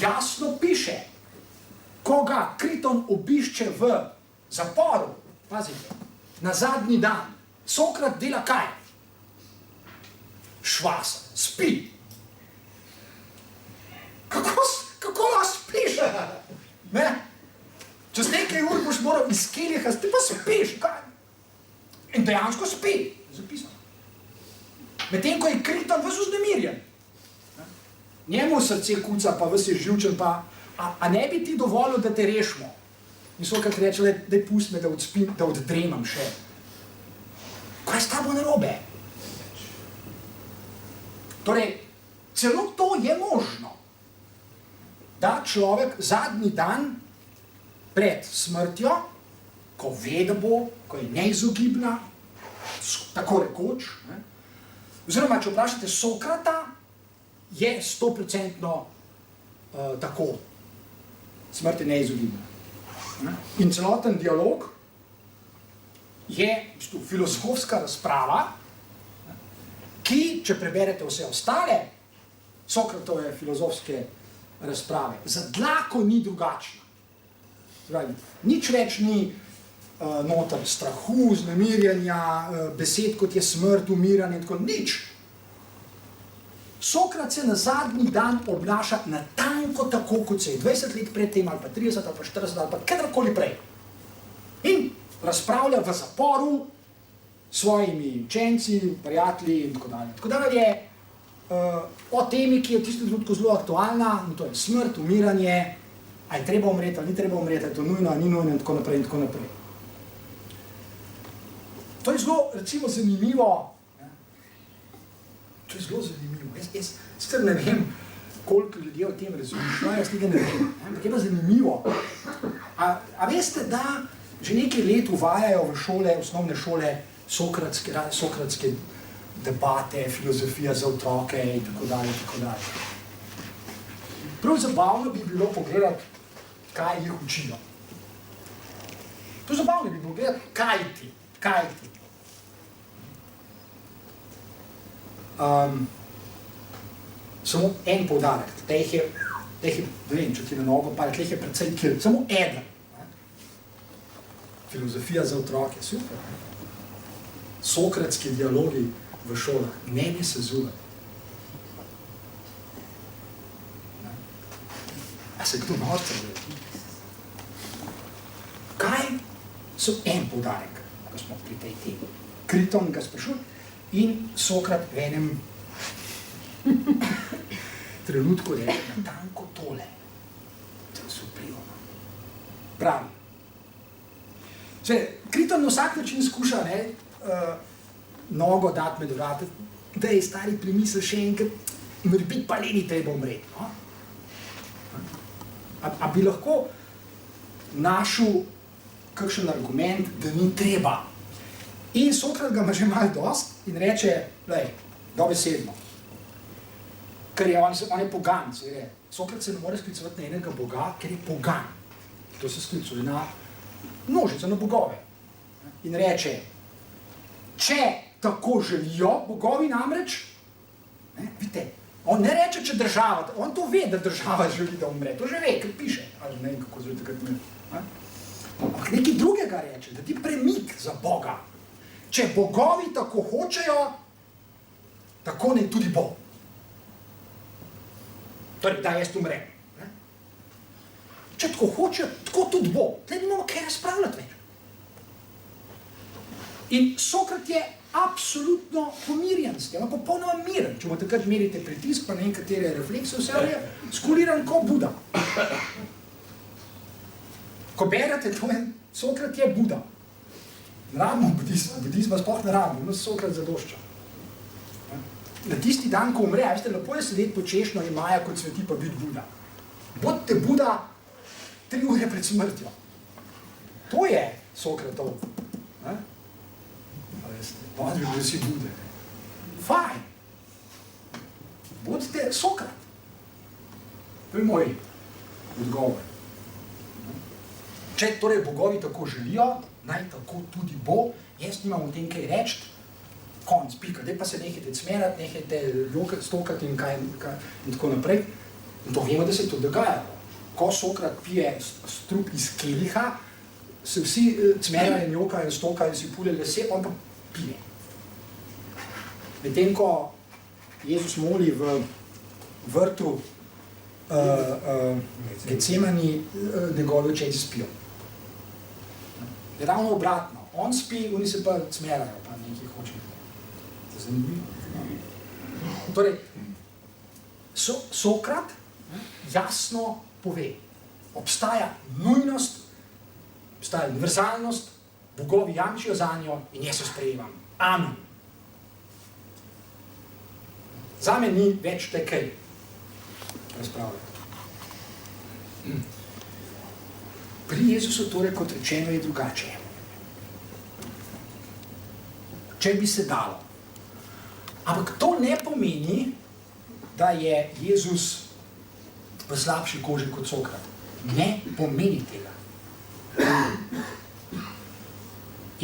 jasno piše, ko ga Kriton obišče v zaporu, pazite, na zadnji dan, Sokrat dela kaj? Švasa, spi. Kako lahko spiš? Ne? Čez nekaj ur boš moral iz keliha, ti pa spiš, kaj? In dejansko spi, zapisano. Medtem, ko je Kriton ves vznemirjen. Njemu srce kuca, pa ves je živčen, pa a ne bi ti dovolil, da te rešimo? In Sokrat reče, daj pusti me, da odspim, da oddremam še. Kaj je s tabo narobe? Torej, celo to je možno, da človek zadnji dan pred smrtjo, ko ve, da bo, ko je neizogibna, tako rekoč, oziroma, če vprašate Sokrata, je 100% tako. Smrt je neizogibna. In celoten dialog je v bistvu filozofska razprava, ki, če preberete vse ostale Sokratove filozofske razprave, za dlako ni drugačna. Nič več ni noter strahu, vznemirjanja, besed, kot je smrt, umiranje in tako, nič. Sokrat se na zadnji dan obnaša natanko tako, kot se je 20 let pred tem, ali pa 30, ali pa 40, ali pa kadarkoli prej. In razpravlja v zaporu s svojimi učenci, prijatelji in tako dalje. Tako dalje o temi, ki je v tistem trenutku zelo aktualna, in to je smrt, umiranje, ali je treba umreti, ali ni treba umreti, ali je to nujno, ali ni nujno in tako naprej in tako naprej. To je zelo, recimo, zanimivo. To je zelo zanimivo. Jaz sicer ne vem, koliko ljudi o tem razmišljajo, jaz tega ne vem, ampak je pa zanimivo. A veste, da že nekaj let uvajajo v šole, osnovne šole, sokratske debate, filozofija za otroke in tako dalje, tako dalje. Prav zabavno bi bilo pogledati, kaj jih učijo. To zabavno bi bilo gledati, kaj ti. Samo en poudarek, teh je, ne vem, če ti na nogo pari, teh je predvsej kjer, samo eden. Filozofija za otroke, super. Sokratski dialogi v šolah, ne bi se zule. A se kdo norce gleda? Kaj so en poudarek, ko smo pri tej temi? Kriton ga sprašuje in Sokrat v enem trenutku reče natanko tole. To se vplivamo. Pravi. Kriton na vsak način skuša nogo dati med vrate, da je stari primisel še enkrat, morebiti pa le ni treba umreti. No? A bi lahko našel kakšen argument, da ni treba? In Sokrat ga ima že malo dost in reče, dobesedno, ker je on je pogan, seveda. Sokrat se ne more sklicovati na enega boga, ker je pogan. To se sklicuje na množico, na bogove. In reče, če tako želijo bogovi namreč, vidite, on ne reče, če država, on to ve, da država želi, da umre, to že ve, ker piše, ali ne vem, kako zvoj takrat umre. Ampak nekaj drugega reče, da ti premik za Boga. Če bogovi tako hočejo, tako ne tudi bo. Torej, da jaz umrem. Če tako hoče, tako tudi bo. Tle nimamo kaj razpravljati več. In Sokrat je absolutno pomirjenski, ampak popolnoma miren. Če mu takrat merite pritisk, pa ne vem, katere reflekse, vse je skuliran kot Buda. Ko berete, to je, Sokrat je Buda. Ne rabimo budizma sploh ne rabimo, no Sokrat zadošča. Na tisti dan, ko umre, veste, lepo je sedeti po češnjo in maja kot sveti pa biti Buda. Bodite Buda 3 ure pred smrtjo. To je Sokratov. Pa bi bili vsi Bude. Fajn. Bodite Sokrat. To je moj odgovor. Če torej bogovi tako želijo, naj tako tudi bo, jaz nimam o tem kaj reči, konc, pika, daj pa se nehajte cmerati, nehajte stokati in tako naprej. In to vemo, da se to dogaja. Ko Sokrat pije strup iz keliha, se vsi cmerajo in jokajo, stokajo, si pulje lase, on pa pije. Medtem, ko Jezus moli v vrtu Getsemani, njegovi učenci spijo. Je ravno obratno. On spi, oni se pa cmerajo, pa nekaj hočejo. Zanimivo. Torej, Sokrat jasno pove, obstaja nujnost, obstaja univerzalnost, bogovi jamčijo za njo in jaz jo sprejemam. Amen. Zame ni več tekaj razpravljati. Pri Jezusu torej, kot rečeno, je drugače. Če bi se dalo. Ampak to ne pomeni, da je Jezus v slabši koži kot Sokrat. Ne pomeni tega.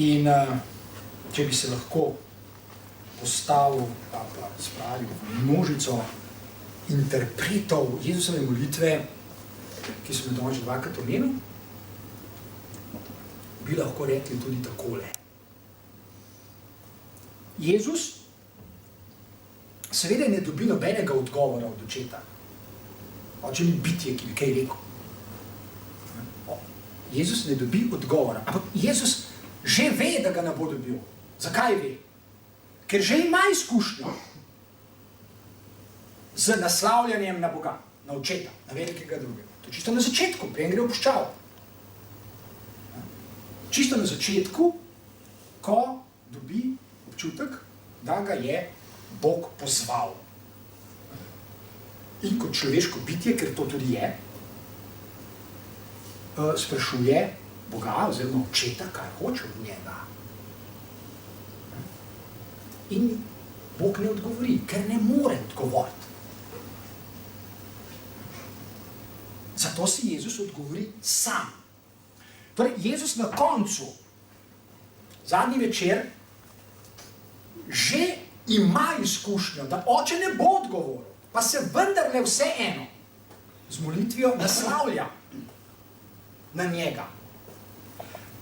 In če bi se lahko postavil, pa spravil množico interpretov Jezusove molitve, ki smo jo danes že dvakrat omenili, bi lahko rekli tudi takole. Jezus seveda ne dobi nobenega odgovora od očeta. Oče ni bitje, ki bi kaj rekel. Jezus ne dobi odgovora, ampak Jezus že ve, da ga ne bo dobil. Zakaj ve? Ker že ima izkušnjo z naslavljanjem na Boga, na očeta, na velikega drugega. To čisto na začetku, preden gre v puščavo. Čisto na začetku, ko dobi občutek, da ga je Bog pozval. In kot človeško bitje, ker to tudi je, sprašuje Boga oziroma očeta, kaj hoče od njega. In Bog ne odgovori, ker ne more odgovoriti. Zato si Jezus odgovori sam. Torej, Jezus na koncu, zadnji večer, že ima izkušnjo, da oče ne bo odgovoril, pa se vendarle vseeno z molitvijo naslavlja na njega.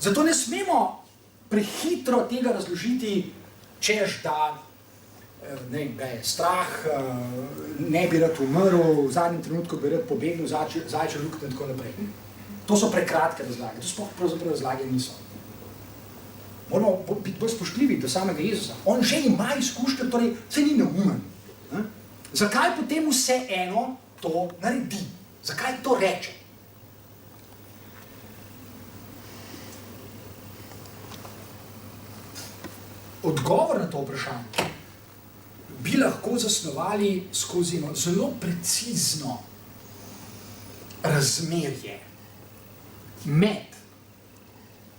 Zato ne smemo prehitro tega razložiti, češ da je strah, ne bi rad umrl, v zadnjem trenutku bi rad pobegnil, zajčjo luknjo in tako naprej. To so prekratke razlage, to sploh pravzaprav razlage niso. Moramo biti bolj spoštljivi do samega Jezusa. On že ima izkušnjo, torej se ni neumen. Zakaj potem vseeno to naredi? Zakaj to reče? Odgovor na to vprašanje bi lahko zasnovali skozi zelo precizno razmerje med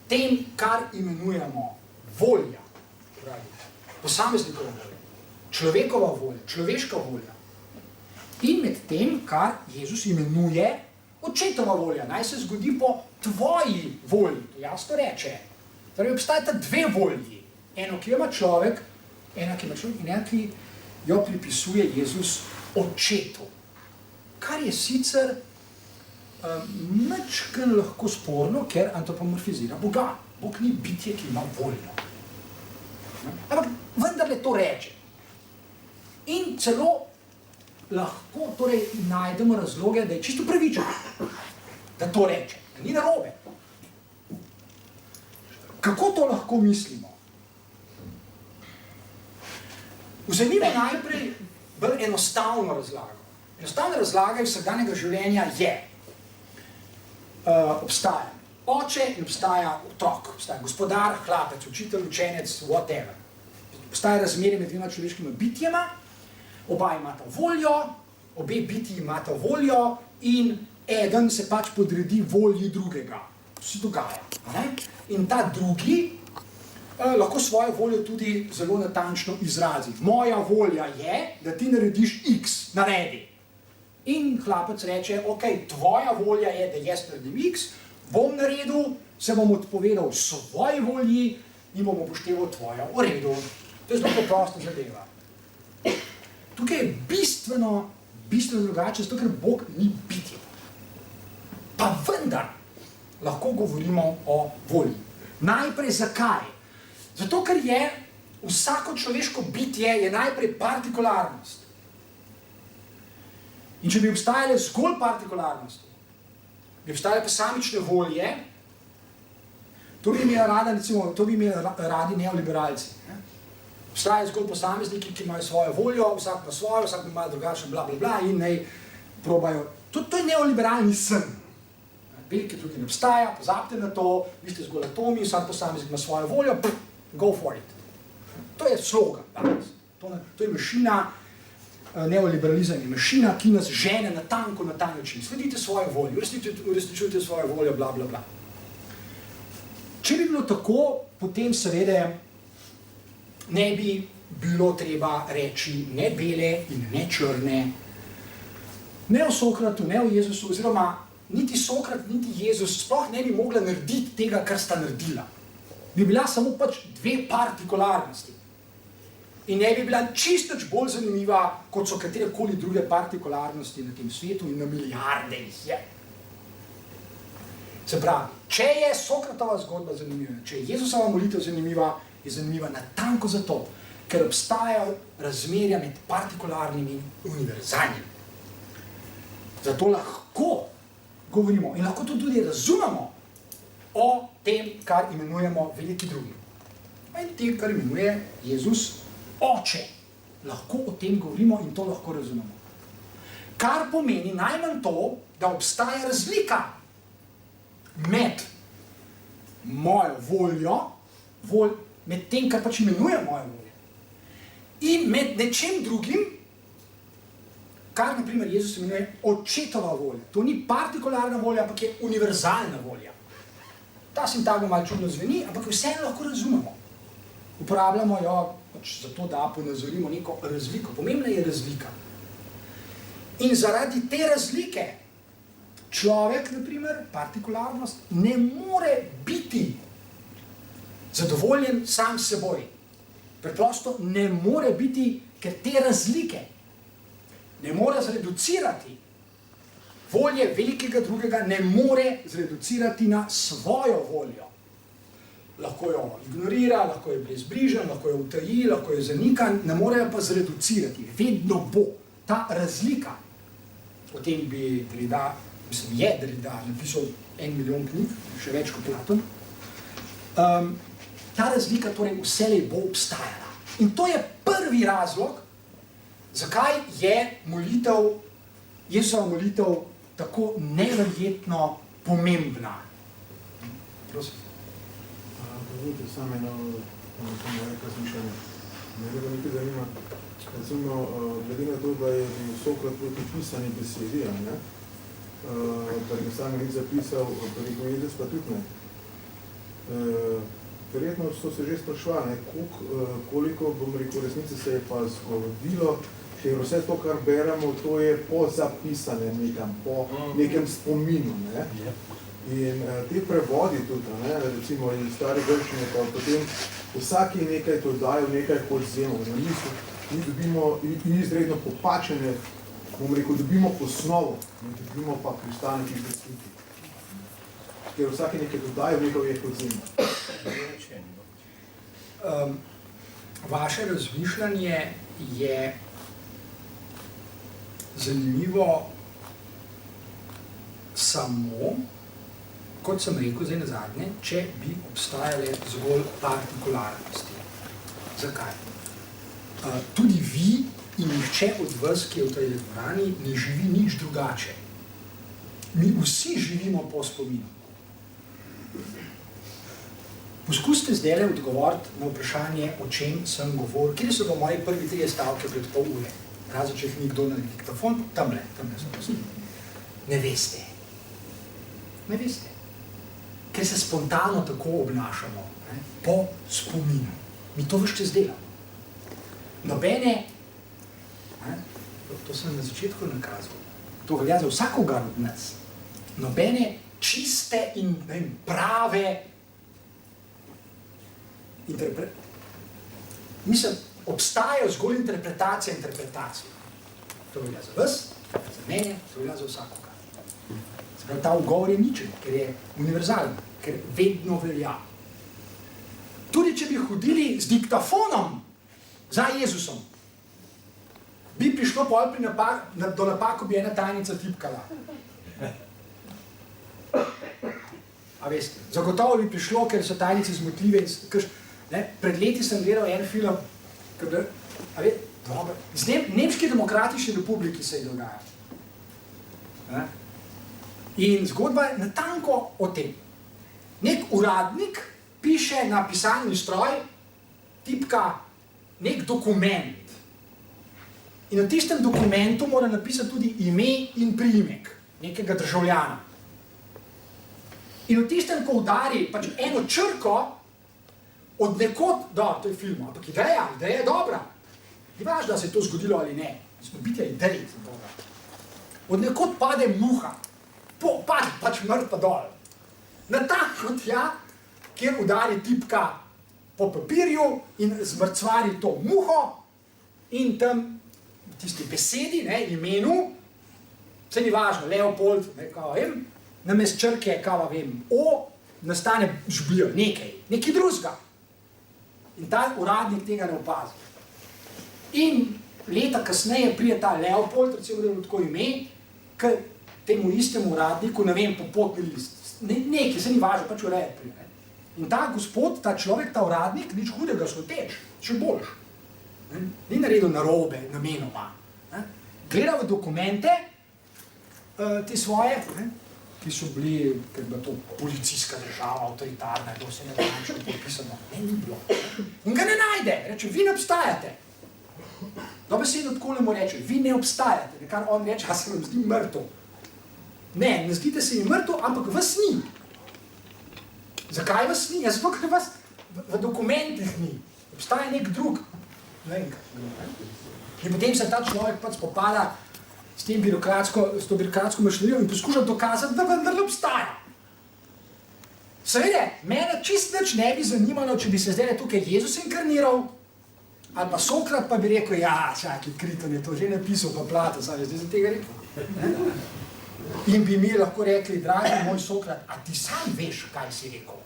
tem, kar imenujemo volja pravi. Posameznikova volja, človekova volja, človeška volja. In med tem, kar Jezus imenuje očetova volja, naj se zgodi po tvoji volji, to jasno reče. Torej obstajata dve volji, eno, ki jo ima človek, ena, ki in ena, ki jo pripisuje Jezus očetu. Kar je sicer ničkrat lahko sporno, ker antropomorfizira Boga. Bog ni bitje, ki ima voljo. Ampak vendarle to reče. In celo lahko torej najdemo razloge, da je čisto pravičen, da to reče, da ni narobe. Kako to lahko mislimo? Vzemimo najprej bolj enostavno razlago. Enostavna razlaga iz vsakdanjega življenja je, obstaja oče in obstaja otrok, obstaja gospodar, hlapec, učitelj, učenec, whatever. Obstaja razmerje med dvema človeškima bitjema, oba imata voljo, obe bitji imata voljo in eden se pač podredi volji drugega. To se dogaja. Ne? In ta drugi lahko svojo voljo tudi zelo natančno izrazi. Moja volja je, da ti narediš X, naredi. In hlapec reče, ok, tvoja volja je, da jaz naredim X, bom naredil, se bom odpovedal svoji volji in bom upošteval tvojo v redu. To je zelo preprosta zadeva. Tukaj je bistveno drugače, zato ker Bog ni bitje. Pa vendar lahko govorimo o volji. Najprej zakaj? Zato, ker je vsako človeško bitje je najprej partikularnost. In če bi obstajale zgolj partikularnosti, bi obstajale posamične volje, to bi imeli radi neoliberalci. Ne? Obstajajo zgolj posamezniki, ki imajo svojo voljo, vsak ima svojo, vsak ima drugačen bla bla bla in naj probajo. To je neoliberalni sen. Veliki drugi ne obstaja, pozabite na to, vi ste zgolj atomi, vsak posameznik ima svojo voljo, go for it. To je slogan danes. To je mašina, neoliberalizem je mašina, ki nas žene na ta način. Sledite svojo voljo, uresničujte svojo voljo, bla bla bla. Če bi bilo tako, potem seveda ne bi bilo treba reči ne bele in ne črne, ne o Sokratu, ne o Jezusu, oziroma niti Sokrat, niti Jezus sploh ne bi mogla narediti tega, kar sta naredila. Bi bila samo pač dve partikularnosti. In ne bi bila čisto bolj zanimiva, kot so katerekoli druge partikularnosti na tem svetu in na milijarde jih je. Se pravi, če je Sokratova zgodba zanimiva, če je Jezusova molitev zanimiva, je zanimiva natanko zato, ker obstajajo razmerja med partikularnimi in univerzalnimi. Zato lahko govorimo in lahko tudi razumemo o tem, kar imenujemo veliki drugi. In tem, kar imenuje Jezus Oče. Lahko o tem govorimo in to lahko razumemo. Kar pomeni najmanj to, da obstaja razlika med mojo voljo, med tem, kar pač imenuje mojo voljo, in med nečem drugim, kar na primer Jezus imenuje očetova volja. To ni partikularna volja, ampak je univerzalna volja. Ta sintagma malo čudno zveni, ampak vseeno lahko razumemo. Uporabljamo jo pač zato, da ponazorimo neko razliko. Pomembna je razlika. In zaradi te razlike človek, na primer, partikularnost, ne more biti zadovoljen sam s seboj. Preprosto ne more biti, ker te razlike ne more zreducirati. Volje velikega drugega ne more zreducirati na svojo voljo. Lahko jo ignorira, lahko je brezbrižen, lahko jo utaji, lahko jo zanika, ne more pa zreducirati. Vedno bo ta razlika. O tem bi Derrida, je Derrida napisal 1 milijon knjig, še več kot Platon. Ta razlika torej vselej bo obstajala. In to je prvi razlog, zakaj je Jezusova molitev tako neverjetno pomembna. Prosim. Pozvolite samo eno razmišljanje. Mene pa nekaj zanima, recimo, glede na to, da je bil Sokrat proti pisani besedi, pa je sam nič zapisal, pa rekel Jezus pa tudi ne. verjetno so se že sprašvali, koliko, bom rekel, resnice se je pa zgodilo, ker vse to, kar beremo, to je po zapisanem nekam, po nekem spominu. Ne? In te prevodi tudi, ne, recimo iz stare grščine, pa potem vsaki nekaj to dajo, nekaj povzemov. Mi dobimo izredno popačene, bom rekel, dobimo osnovo, ne dobimo pa kristalne resnice. Ker vsaki nekaj dodajo, nekaj je povzemov. Vaše razmišljanje je zanimivo samo, kot sem rekel zdaj nazadnje, če bi obstajale zgolj partikularnosti. Zakaj? Tudi vi in nihče od vas, ki je v tej dvorani, ne živi nič drugače. Mi vsi živimo po spominu. Poskusite zdajle odgovoriti na vprašanje, o čem sem govoril. Kje so pa moji prvi 3 stavke pred pol ure? Razen, če jih ni kdo na diktafon, tamle so posli. Ne veste. Ne veste. Ker se spontano tako obnašamo, ne? Po spominu. Mi to vse čas delamo. Nobene, ne? To sem na začetku nakazal, to velja za vsakogar od nas, nobene čiste in prave mislim, obstajajo zgolj interpretacije. To velja za vas, za mene, to velja za vsakogar. Ta odgovor je ničen, ker je univerzalen, ker vedno velja. Tudi če bi hodili z diktafonom za Jezusom, bi prišlo do napako, bi ena tajnica tipkala. A veste, zagotovo bi prišlo, ker so tajnice zmotljive. Pred leti sem gledal en film, z Nemški demokratični republiki se je dogaja. In zgodba je natanko o tem. Nek uradnik piše na pisalni stroj, tipka nek dokument. In na tistem dokumentu mora napisati tudi ime in priimek nekega državljana. In v tistem, ko udari pač eno črko, od nekod, to je film, ampak ideja je dobra. Ni važno, da se je to zgodilo ali ne. Smo bitja ideji za Boga. Od nekod pade muha. Pač mrtva dol. Natanko tja, kjer udari tipka po papirju in zmrcvari to muho in tam v tisti besedi, imenu, se ni važno, Leopold, namest črke, O, nastane žbljo, nekaj drugega. In ta uradnik tega ne opazi. In leta kasneje pride ta Leopold, recimo, da je tako ime, k temu istemu uradniku, po potni list. Nekaj, se ni važno, pač ureje pride. In ta gospod, ta človek, ta uradnik, nič hudega sluteč, še boljš. Ni naredil narobe, namenoma. Gleda v dokumente te svoje, ki so bili, ker je bila to policijska država, avtoritarna, to vse nedančno podpisano. Ni bilo. In ga ne najde, reče, vi ne obstajate. Dobesedno tako mu reče, vi ne obstajate, kar on reče, a se vam zdi mrtev. Ne zdite se mi mrtev, ampak vas ni. Zakaj vas ni? Zato, ker vas v dokumentih ni. Obstaja nek drug. In potem se ta človek pač spopada s to birokratsko mašinerijo in poskuša dokazati, da vendar obstaja. Seveda, mene čist nič ne bi zanimalo, če bi se zdaj tukaj Jezus inkarniral, ali pa Sokrat, pa bi rekel, čakaj, Kriton je to že napisal, pa Platon, zdaj sem tega rekel. In bi mi lahko rekli, dragi moj Sokrat, a ti sam veš, kaj si rekel?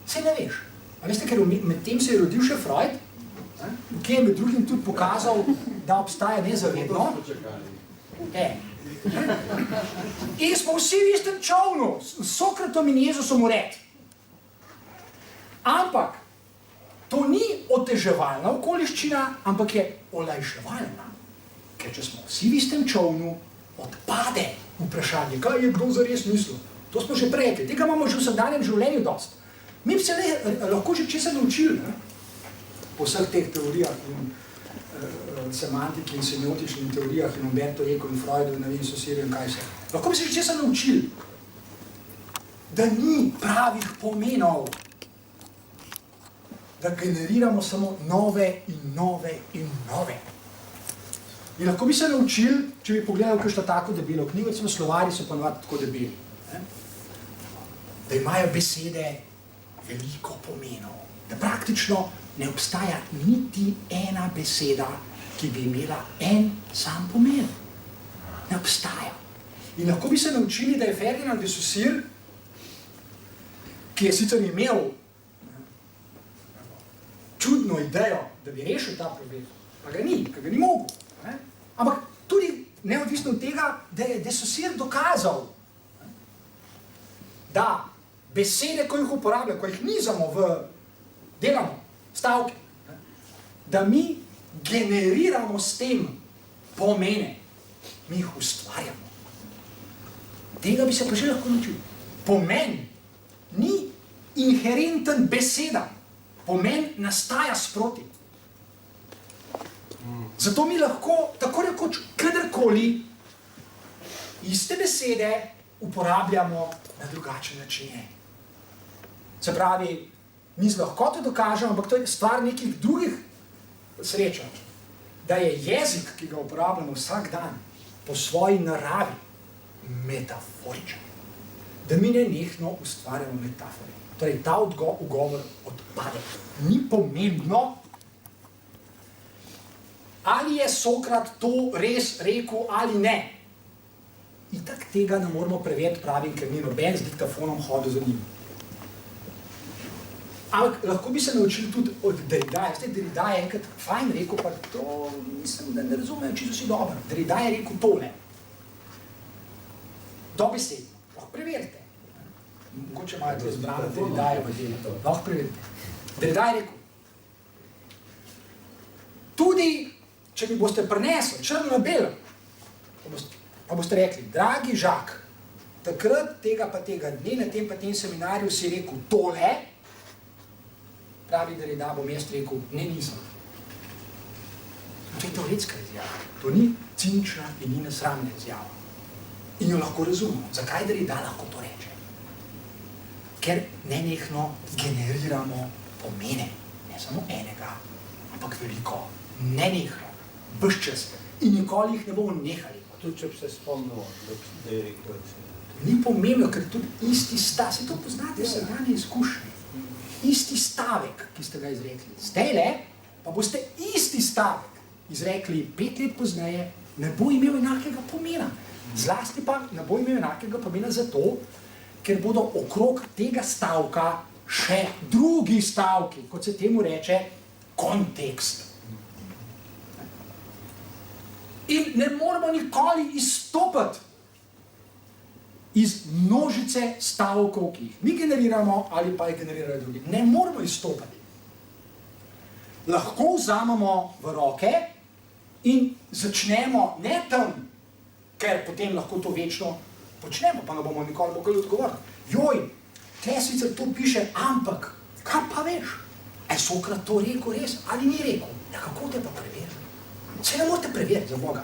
Se ne veš. A veste, ker med tem se je rodil še Freud, ki je med drugim tudi pokazal, da obstaja nezavedno. In smo vsi v istem čovnu, s Sokratom in Jezusom vred. Ampak to ni oteževalna okoliščina, ampak je olajševalna. Ker če smo vsi v istem čovnu, odpade vprašanje, kaj je kdo zares mislil. To smo že prej rekli, tega imamo že v vsakdanjem življenju dost. Mi bi se lahko že česa naučili, po vseh teh teorijah in semantiki in semiotičnih teorijah in Umberto Eco in Freudu in ne vem, Saussure in kaj se. Lahko bi se že česa naučili, da ni pravih pomenov. da generiramo samo nove in nove in nove. In lahko bi se naučili, če bi pogledali kakšno tako debelo knjigo, recimo slovarji so ponovadi tako debeli, da imajo besede veliko pomenov, da praktično ne obstaja niti ena beseda, ki bi imela en sam pomen. Ne obstaja. In lahko bi se naučili, da je Ferdinand de Saussure, ki je sicer imel čudno idejo, da bi rešil ta problem, pa ga ni mogel. Ampak tudi neodvisno od tega, da je de Saussure dokazal, da besede, ko jih uporabljamo, ko jih nizamo delamo stavke, da mi generiramo s tem pomene, mi jih ustvarjamo. Tega bi se pa že lahko naučili. Pomen ni inherenten beseda, pomen nastaja sproti. Zato mi lahko tako rekoč kadarkoli iste besede uporabljamo na drugačen način. Se pravi, mi z lahkoto dokažemo, ampak to je stvar nekih drugih sreča, da je jezik, ki ga uporabljamo vsak dan, po svoji naravi metaforičen. Da mi nenehno ustvarjamo metafore. Torej, ta ugovor odpade. Ni pomembno, ali je Sokrat to res rekel ali ne. Itak tega ne moramo preveriti, pravim, ker ni noben z diktafonom hodil za njim. Ampak lahko bi se naučili tudi od Derridaja. Derrida je enkrat fajn rekel, pa to mislim, da ne razumejo čisto vsi dobro. Derrida je rekel tole. Dobesedno. Lahko preverite. Mogoče imajo to zbrano Derridaje v delu. Lahko preverite. Derrida je rekel, tudi če mi boste prinesli črno na belo, pa boste rekli, dragi Žak, takrat tega pa tega dne, na tem pa tem seminarju si rekel tole, pravi Derrida, bom jaz rekel, ne nisem. To je teoretska izjava. To ni cinična in ni nesramna izjava. In jo lahko razumemo. Zakaj Derrida lahko to reče? Ker nenehno generiramo pomene. Ne samo enega, ampak veliko. Nenehno. Ves čas. In nikoli jih ne bomo nehali. Tudi če bi se spomnil, da je rekel. Ni pomembno, ker tudi isti stavek, se to poznate v sedanje izkušnje. Isti stavek, ki ste ga izrekli. Zdajle, pa boste isti stavek izrekli 5 let pozneje, ne bo imel enakega pomena. Zlasti pa ne bo imel enakega pomena zato, ker bodo okrog tega stavka še drugi stavki, kot se temu reče, kontekst. In ne moramo nikoli izstopati iz množice stavkov, ki jih mi generiramo ali pa jih generirajo drugi. Ne moramo izstopati. Lahko vzamemo v roke in začnemo ne tam, ker potem lahko to večno počnemo, pa ne bomo nikoli mogli odgovoriti. Joj, tle sicer to piše, ampak, kaj pa veš? Je Sokrat to rekel res ali ni rekel? Ja, kako te pa preveriti? Se ne morate preveriti za Boga.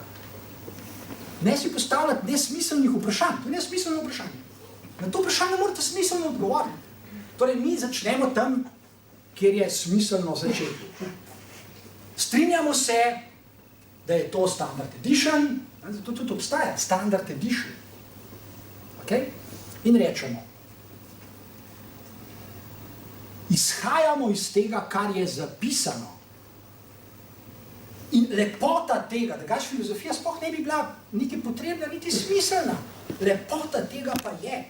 Ne si postavljati nesmiselnih vprašanj. To je nesmiselno vprašanje. Na to vprašanje morate smiselno odgovoriti. Torej, mi začnemo tam, kjer je smiselno začeti. Strinjamo se, da je to standard edition, zato tudi obstaja standard edition. Okay? In rečemo, izhajamo iz tega, kar je zapisano. In lepota tega, drugače filozofija sploh ne bi bila niti potrebna, niti smiselna. Lepota tega pa je,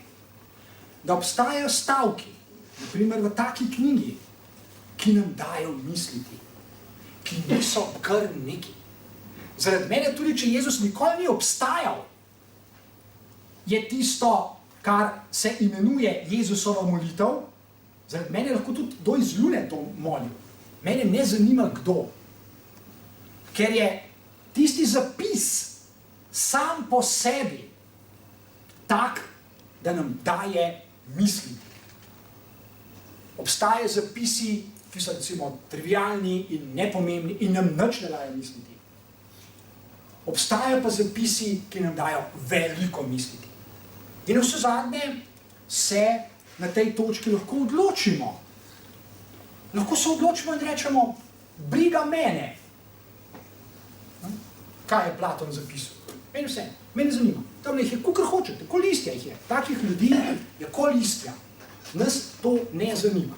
da obstajajo stavki, na primer v taki knjigi, ki nam dajo misliti, ki niso kar neki. Zaradi mene tudi, če Jezus nikoli ni obstajal, je tisto, kar se imenuje Jezusova molitev, zaradi mene lahko tudi kdo iz Ljune to molil. Mene ne zanima kdo. Ker je tisti zapis sam po sebi tak, da nam daje misliti. Obstajajo zapisi, ki so recimo trivialni in nepomembni in nam nič ne dajo misliti. Obstajajo pa zapisi, ki nam dajo veliko misliti. In vsezadnje se na tej točki lahko odločimo, lahko se odločimo in rečemo, briga mene. Kaj je Platon zapisal? Meni vse, mene zanima. Tam jih je, kakor hočete, ko listja jih je. Takih ljudi je ko listja. Nas to ne zanima.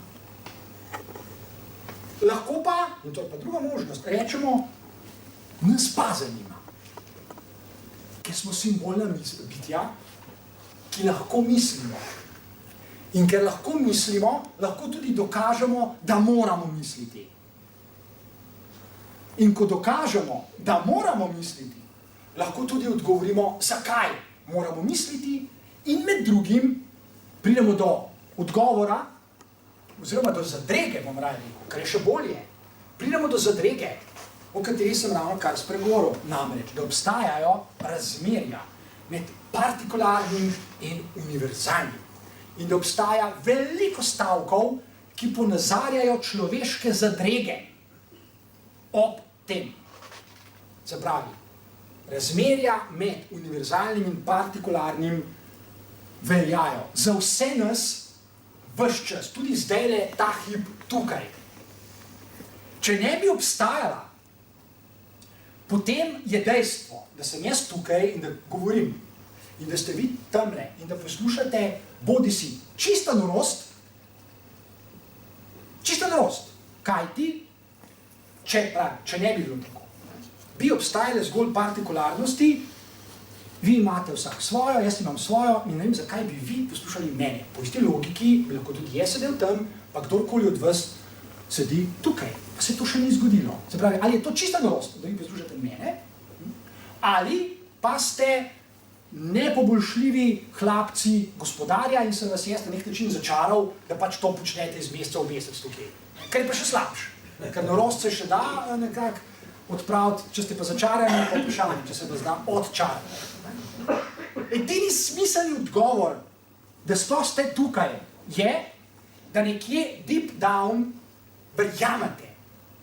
Lahko pa, in to je pa druga možnost, rečemo, nas pa zanima. Ker smo simbolna bitja, ki lahko mislimo. In ker lahko mislimo, lahko tudi dokažemo, da moramo misliti. In ko dokažemo, da moramo misliti, lahko tudi odgovorimo, zakaj moramo misliti in med drugim pridemo do odgovora, oziroma do zadrege, bom raje rekel, kar je še bolje. Pridemo do zadrege, o kateri sem ravno kar spregovoril, namreč, da obstajajo razmerja med partikularnim in univerzalnim. In da obstaja veliko stavkov, ki ponazarjajo človeške zadrege ob tem. Se pravi, razmerja med univerzalnim in partikularnim veljajo za vse nas ves čas, tudi zdajle ta hip tukaj. Če ne bi obstajala, potem je dejstvo, da sem jaz tukaj in da govorim, in da ste vi tamle in da poslušate bodisi čista norost, kajti, če ne bi bilo tako, bi obstajale zgolj partikularnosti, vi imate vsak svojo, jaz imam svojo in ne vem, zakaj bi vi poslušali mene. Po isti logiki bi lahko tudi jaz sedel tam, pa kdorkoli od vas sedi tukaj. Pa se to še ni zgodilo. Se pravi, ali je to čista norost, da vi poslušate mene, ali pa ste nepoboljšljivi hlapci gospodarja in sem vas jaz na nek način začaral, da pač to počnete iz meseca v mesec tukaj. Kar je pa še slabše. Ker norost se še da nekako odpraviti, če ste pa začarani, pa vprašanje, če se pa zda odčarani. Edini smiselni odgovor, da sploh ste tukaj, je, da nekje deep down verjamete,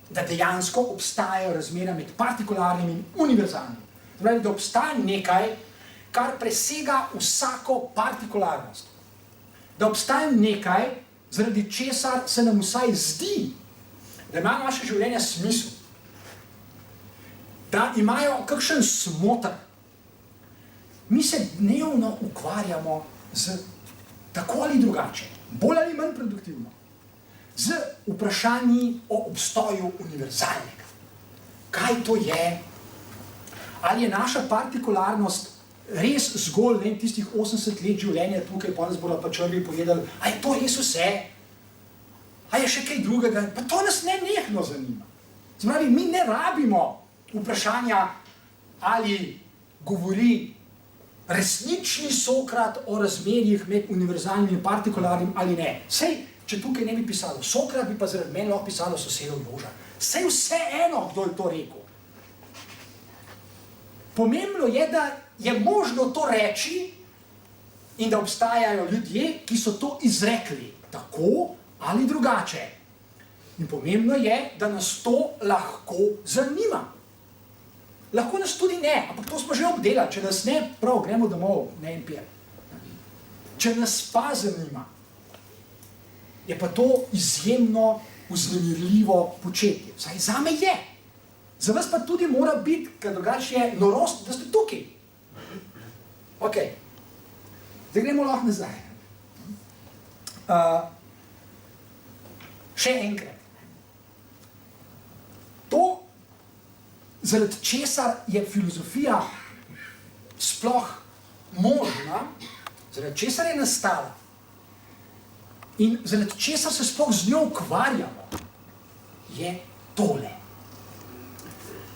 da dejansko obstajajo razmerja med partikularnim in univerzalnim. Da obstaja nekaj, kar presega vsako partikularnost. Da obstaja nekaj, zaradi česar se nam vsaj zdi, da ima naše življenje smisel. Da imajo kakšen smoter. Mi se dnevno ukvarjamo z tako ali drugače, bolj ali manj produktivno, z vprašanji o obstoju univerzalnega. Kaj to je? Ali je naša partikularnost res zgolj tistih 80 let življenja tukaj, pa nas bodo pa črvi povedali, a je to res vse? A je še kaj drugega? Pa to nas nenehno zanima. Pravi, mi ne rabimo vprašanja, ali govori resnični Sokrat o razmerjih med univerzalnim in partikularnim ali ne. Sej, če tukaj ne bi pisalo Sokrat, bi pa zaradi meni lahko pisalo sosedov Joža. Sej vse eno, kdo je to rekel. Pomembno je, da je možno to reči in da obstajajo ljudje, ki so to izrekli tako ali drugače. In pomembno je, da nas to lahko zanima. Lahko nas tudi ne, ampak to smo že obdelali. Če nas ne, prav, gremo domov, ne in pijem. Če nas pa zanima, je pa to izjemno vznemirljivo početje. Vsaj zame je. Za vas pa tudi mora biti, ker drugače je norost, da ste tukaj. Ok, zdaj gremo lahko nazaj. Še enkrat. To, zaradi česar je filozofija sploh možna, zaradi česar je nastala in zaradi česar se sploh z njo ukvarjamo, je tole.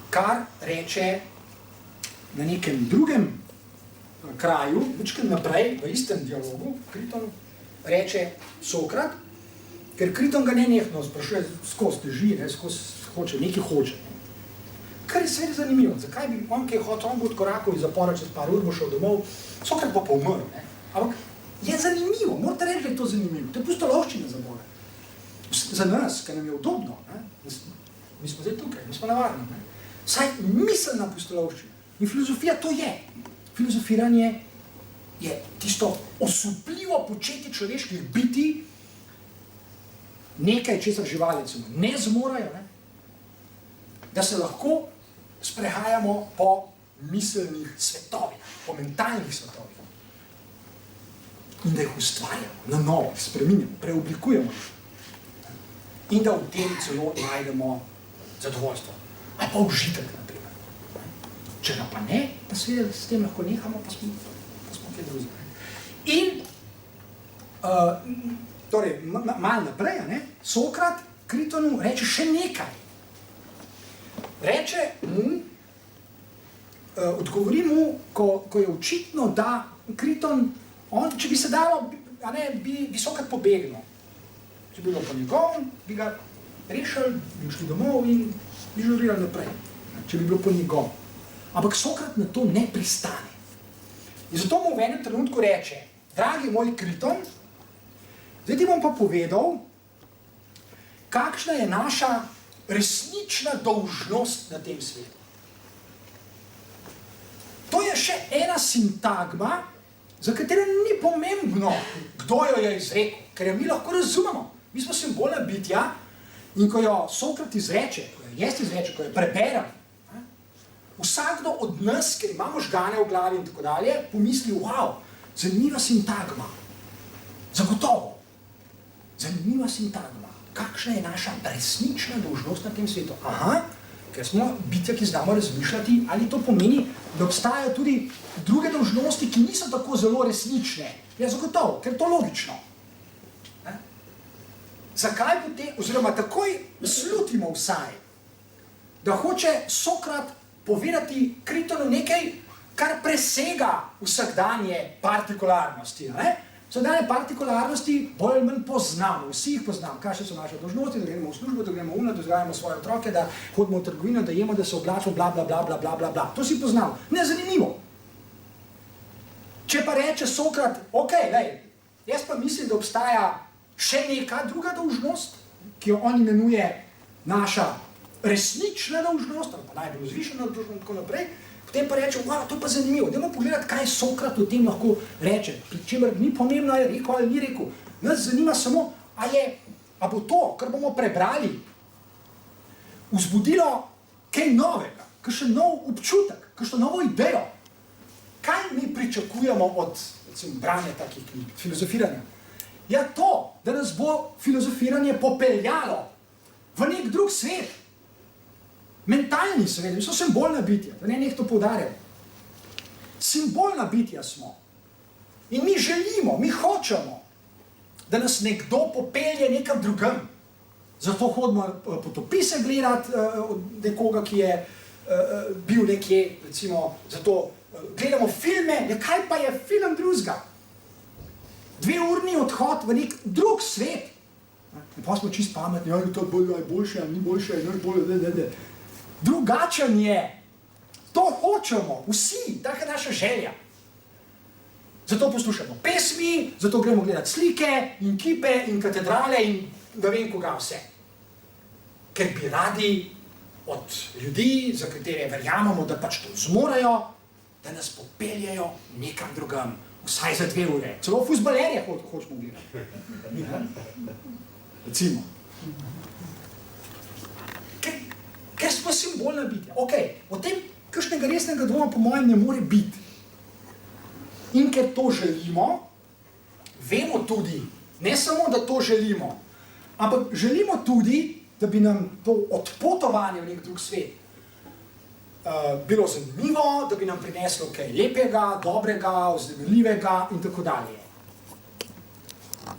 Kar reče na nekem drugem kraju, večkrat naprej, v istem dialogu, Kriton reče Sokrat, ker Kriton ga nenehno sprašuje, skozi teži, skozi hoče, nekaj hoče. Kar je seveda zanimivo, zakaj bi on kaj hotel, on bo odkorakal iz zapora, čez par ur bo šel domov, Sokrat pa umrl. Ampak je zanimivo, morate reči, da je to zanimivo. To je pustolovščina za Boga. Za nas, ker nam je udobno. Mi smo zdaj tukaj, mi smo navarni. Saj miselna pustolovščina. In filozofija to je. Filozofiranje je tisto osupljivo početje človeških bitij, nekaj, česar živali ne zmorejo, ne? Da se lahko sprehajamo po miselnih svetovih, po mentalnih svetovih. In da jih ustvarjamo, na novo, spreminjamo, preoblikujemo. In da v tem celo najdemo zadovoljstvo. Ali pa užitek, naprimer. Če pa ne, pa seveda s tem lahko nehamo, pa smo kaj drugega. In, torej, malo naprej, Sokrat Kritonu reče še nekaj. Reče mu, odgovori mu, ko je očitno, da Kriton, če bi se dalo, bi Sokrat pobegnil. Če bi bilo po njegovem, bi ga rešili, bi šli domov in bi žurirali naprej. Če bi bilo po njegovem. Ampak Sokrat na to ne pristane. In zato mu v enem trenutku reče, dragi moj Kriton, zdaj ti bom pa povedal, kakšna je naša resnična dolžnost na tem svetu. To je še ena sintagma, za katero ni pomembno, kdo jo je izrekel, ker jo mi lahko razumemo. Mi smo simbolna bitja in ko jo Sokrat izreče, ko jo preberem, vsakdo od nas, ker ima možgane v glavi in tako dalje, pomisli, wow, zanimiva sintagma. Zagotovo. Zanimiva sintagma. Kakšna je naša resnična dolžnost na tem svetu? Aha, ker smo bitja, ki znamo razmišljati, ali to pomeni, da obstajajo tudi druge dolžnosti, ki niso tako zelo resnične. Ja, zagotovo, ker je to logično. Zakaj potem, oziroma takoj slutimo vsaj, da hoče Sokrat povedati Kritonu nekaj, kar presega vsakdanje partikularnosti. Vsakdanje partikularnosti bolj ali manj poznamo, vsi jih poznamo, kakšne so naše dolžnosti, da gremo v službo, da gremo v da vzgajamo svoje otroke, da hodimo v trgovino, da jemo, da se oblačimo, bla, bla, bla, bla, bla, bla, bla. To si poznamo. Nezanimivo. Če pa reče Sokrat, ok, jaz pa mislim, da obstaja še neka druga dolžnost, ki jo on imenuje naša resnična dolžnost, ali pa najbolj vzvišena dolžnost in tako naprej, potem pa reče, wow, to je pa zanimivo, dajmo pogledati, kaj Sokrat o tem lahko reče, pri čemer ni pomembno, ali je rekel ali ni rekel. Nas zanima samo, a bo to, kar bomo prebrali, vzbudilo kaj novega, kakšen nov občutek, kakšno novo idejo. Kaj mi pričakujemo od branja takih knjig, filozofiranja? Ja to, da nas bo filozofiranje popeljalo v nek drug svet. Mentalni svet, mi smo simbolna bitja, da ne nekdo poudarjal. Simbolna bitja smo. In mi želimo, mi hočemo, da nas nekdo popelje nekam drugam. Zato hodimo potopise gledati od nekoga, ki je bil nekje, recimo, zato gledamo filme, kaj pa je film drugega? 2-urni odhod v nek drug svet. In pa smo čist pametni, ali to je boljše, ali ni boljše, ali ni bolje, Drugačen je. To hočemo, vsi, taka je naša želja. Zato poslušamo pesmi, zato gremo gledati slike in kipe in katedrale in da vem koga vse. Ker bi radi od ljudi, za katere verjamemo, da pač to zmorejo, da nas popeljejo nekam drugam. Vsaj za 2 ure. Celo fuzbalerje hočemo gledati. Recimo. Ker smo simbolna bitja. Ok, o tem kakšnega resnega dvoma po mojem ne more biti. In ker to želimo, vemo tudi, ne samo, da to želimo, ampak želimo tudi, da bi nam to odpotovanje v nek drug svet bilo zanimivo, da bi nam prineslo kaj lepega, dobrega, vznemirljivega in tako dalje.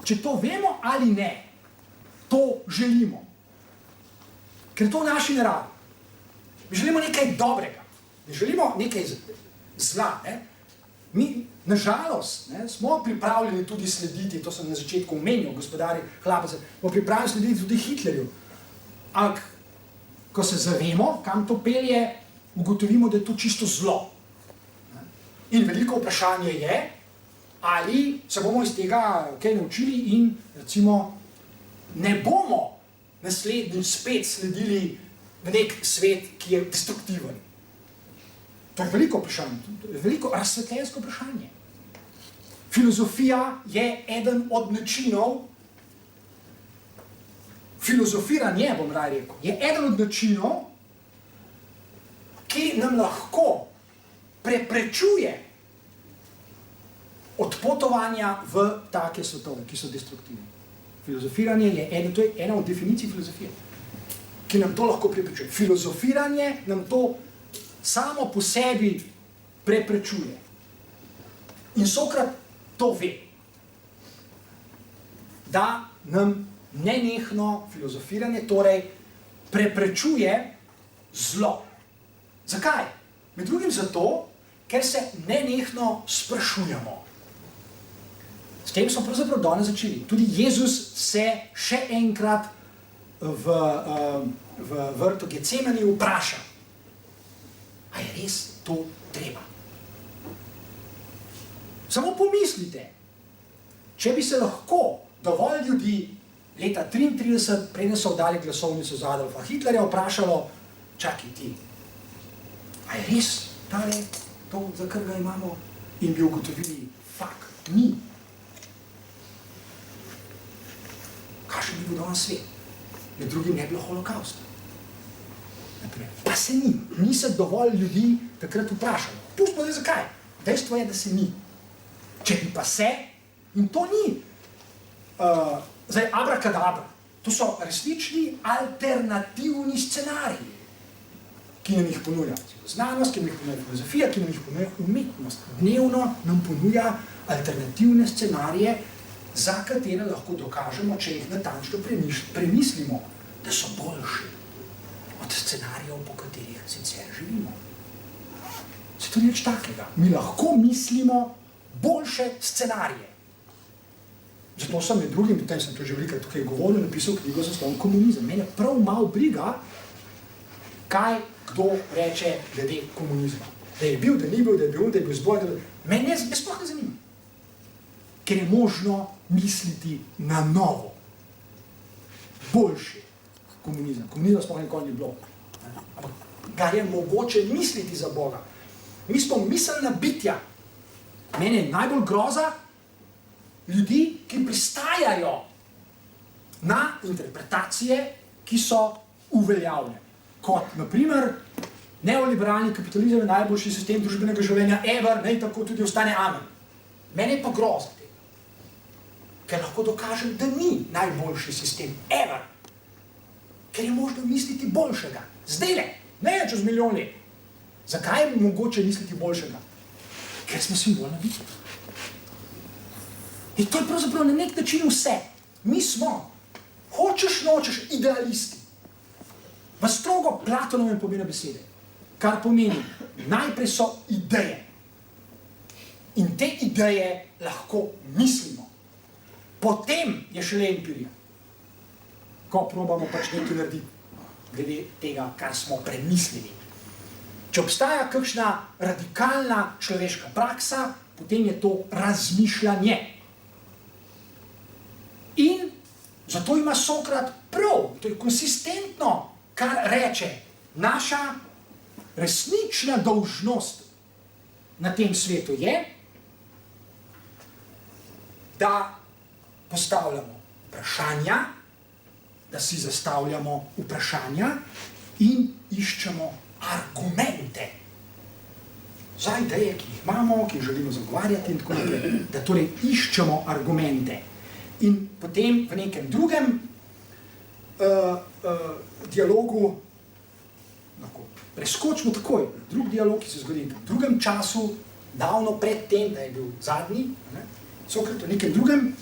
Če to vemo ali ne, to želimo. Ker je to v naši naravi. Mi želimo nekaj dobrega, ne želimo nekaj zla. Mi, nažalost, smo pripravljeni tudi slediti, to sem na začetku omenil, gospodari Hlapec, smo pripravljeni slediti tudi Hitlerju. Ampak, ko se zavemo, kam to pelje, ugotovimo, da je to čisto zlo. In veliko vprašanje je, ali se bomo iz tega kaj naučili in, recimo, ne bomo naslednjič spet sledili v nek svet, ki je destruktiven. To je veliko vprašanje, veliko razsvetljensko vprašanje. Filozofija je eden od načinov filozofiranje, bom raje rekel, je eden od načinov, ki nam lahko preprečuje odpotovanja v take svetove, ki so destruktivni. Filozofiranje je to je ena od definicij filozofije, ki nam to lahko preprečuje. Filozofiranje nam to samo po sebi preprečuje. In Sokrat to ve, da nam nenehno filozofiranje torej preprečuje zlo. Zakaj? Med drugim zato, ker se nenehno sprašujemo. S tem smo pravzaprav danes začeli. Tudi Jezus se še enkrat v vrtu Getsemani vpraša, a je res to treba? Samo pomislite, če bi se lahko dovolj ljudi leta 1933, preden so oddali glasovnico za Adolfa Hitlerja, vprašalo, čakaj ti, a je res tale to, za kar ga imamo? In bi ugotovili, fakt, ni. Kakšen bi bil danes svet? Med drugim ne bi bilo holokausta. Pa se ni. Ni se dovolj ljudi takrat vprašalo. Pustimo zdaj zakaj. Dejstvo je, da se ni. Če bi pa se, in to ni zdaj abrakadabra, to so resnični alternativni scenariji, ki nam jih ponuja znanost, ki nam jih ponuja filozofija, ki nam jih ponuja umetnost. Dnevno nam ponuja alternativne scenarije, za katere lahko dokažemo, če jih natančno premislimo, da so boljši od scenarijev, po katerih sicer živimo. Se to ni nič takega. Mi lahko mislimo boljše scenarije. Zato sem med drugim, potem sem to že velikrat tukaj govoril, napisal knjigo Zaslon komunizem. Mene prav malo briga, kaj kdo reče glede komunizma. Da je bil, da ni bil, da je bil, da je bil zboj, da je bil. Mene sploh ne zanima. Ker je možno misliti na novo. Boljši komunizem. Komunizem sploh nikoli ni bilo. Ampak ga je mogoče misliti za Boga. Mi smo miselna bitja. Mene je najbolj groza ljudi, ki pristajajo na interpretacije, ki so uveljavljene. Kot, na primer, neoliberalni kapitalizem je najboljši sistem družbenega življenja ever, naj tako tudi ostane amen. Mene je pa groza tega. Ker lahko dokažem, da ni najboljši sistem ever. Ker je možno misliti boljšega. Zdajle, ne čez milijon let. Zakaj je mogoče misliti boljšega? Ker smo simbolna bitja. In to je pravzaprav na nek način vse. Mi smo, hočeš nočeš, idealisti. V strogo Platonovem pomenu besede. Kar pomeni, najprej so ideje. In te ideje lahko mislimo. Potem je šele empirija. Ko probamo pač nekaj narediti glede tega, kar smo premislili. Če obstaja kakšna radikalna človeška praksa, potem je to razmišljanje. In zato ima Sokrat prav, to je konsistentno, kar reče, naša resnična dolžnost na tem svetu je, da postavljamo vprašanja, da si zastavljamo vprašanja in iščemo argumente za ideje, ki jih imamo, ki jih želimo zagovarjati in tako naprej, da torej iščemo argumente. In potem v nekem drugem dialogu, lahko preskočimo takoj, drug dialog, ki se zgodi v drugem času, davno pred tem, da je bil zadnji, Sokrat v nekem drugem,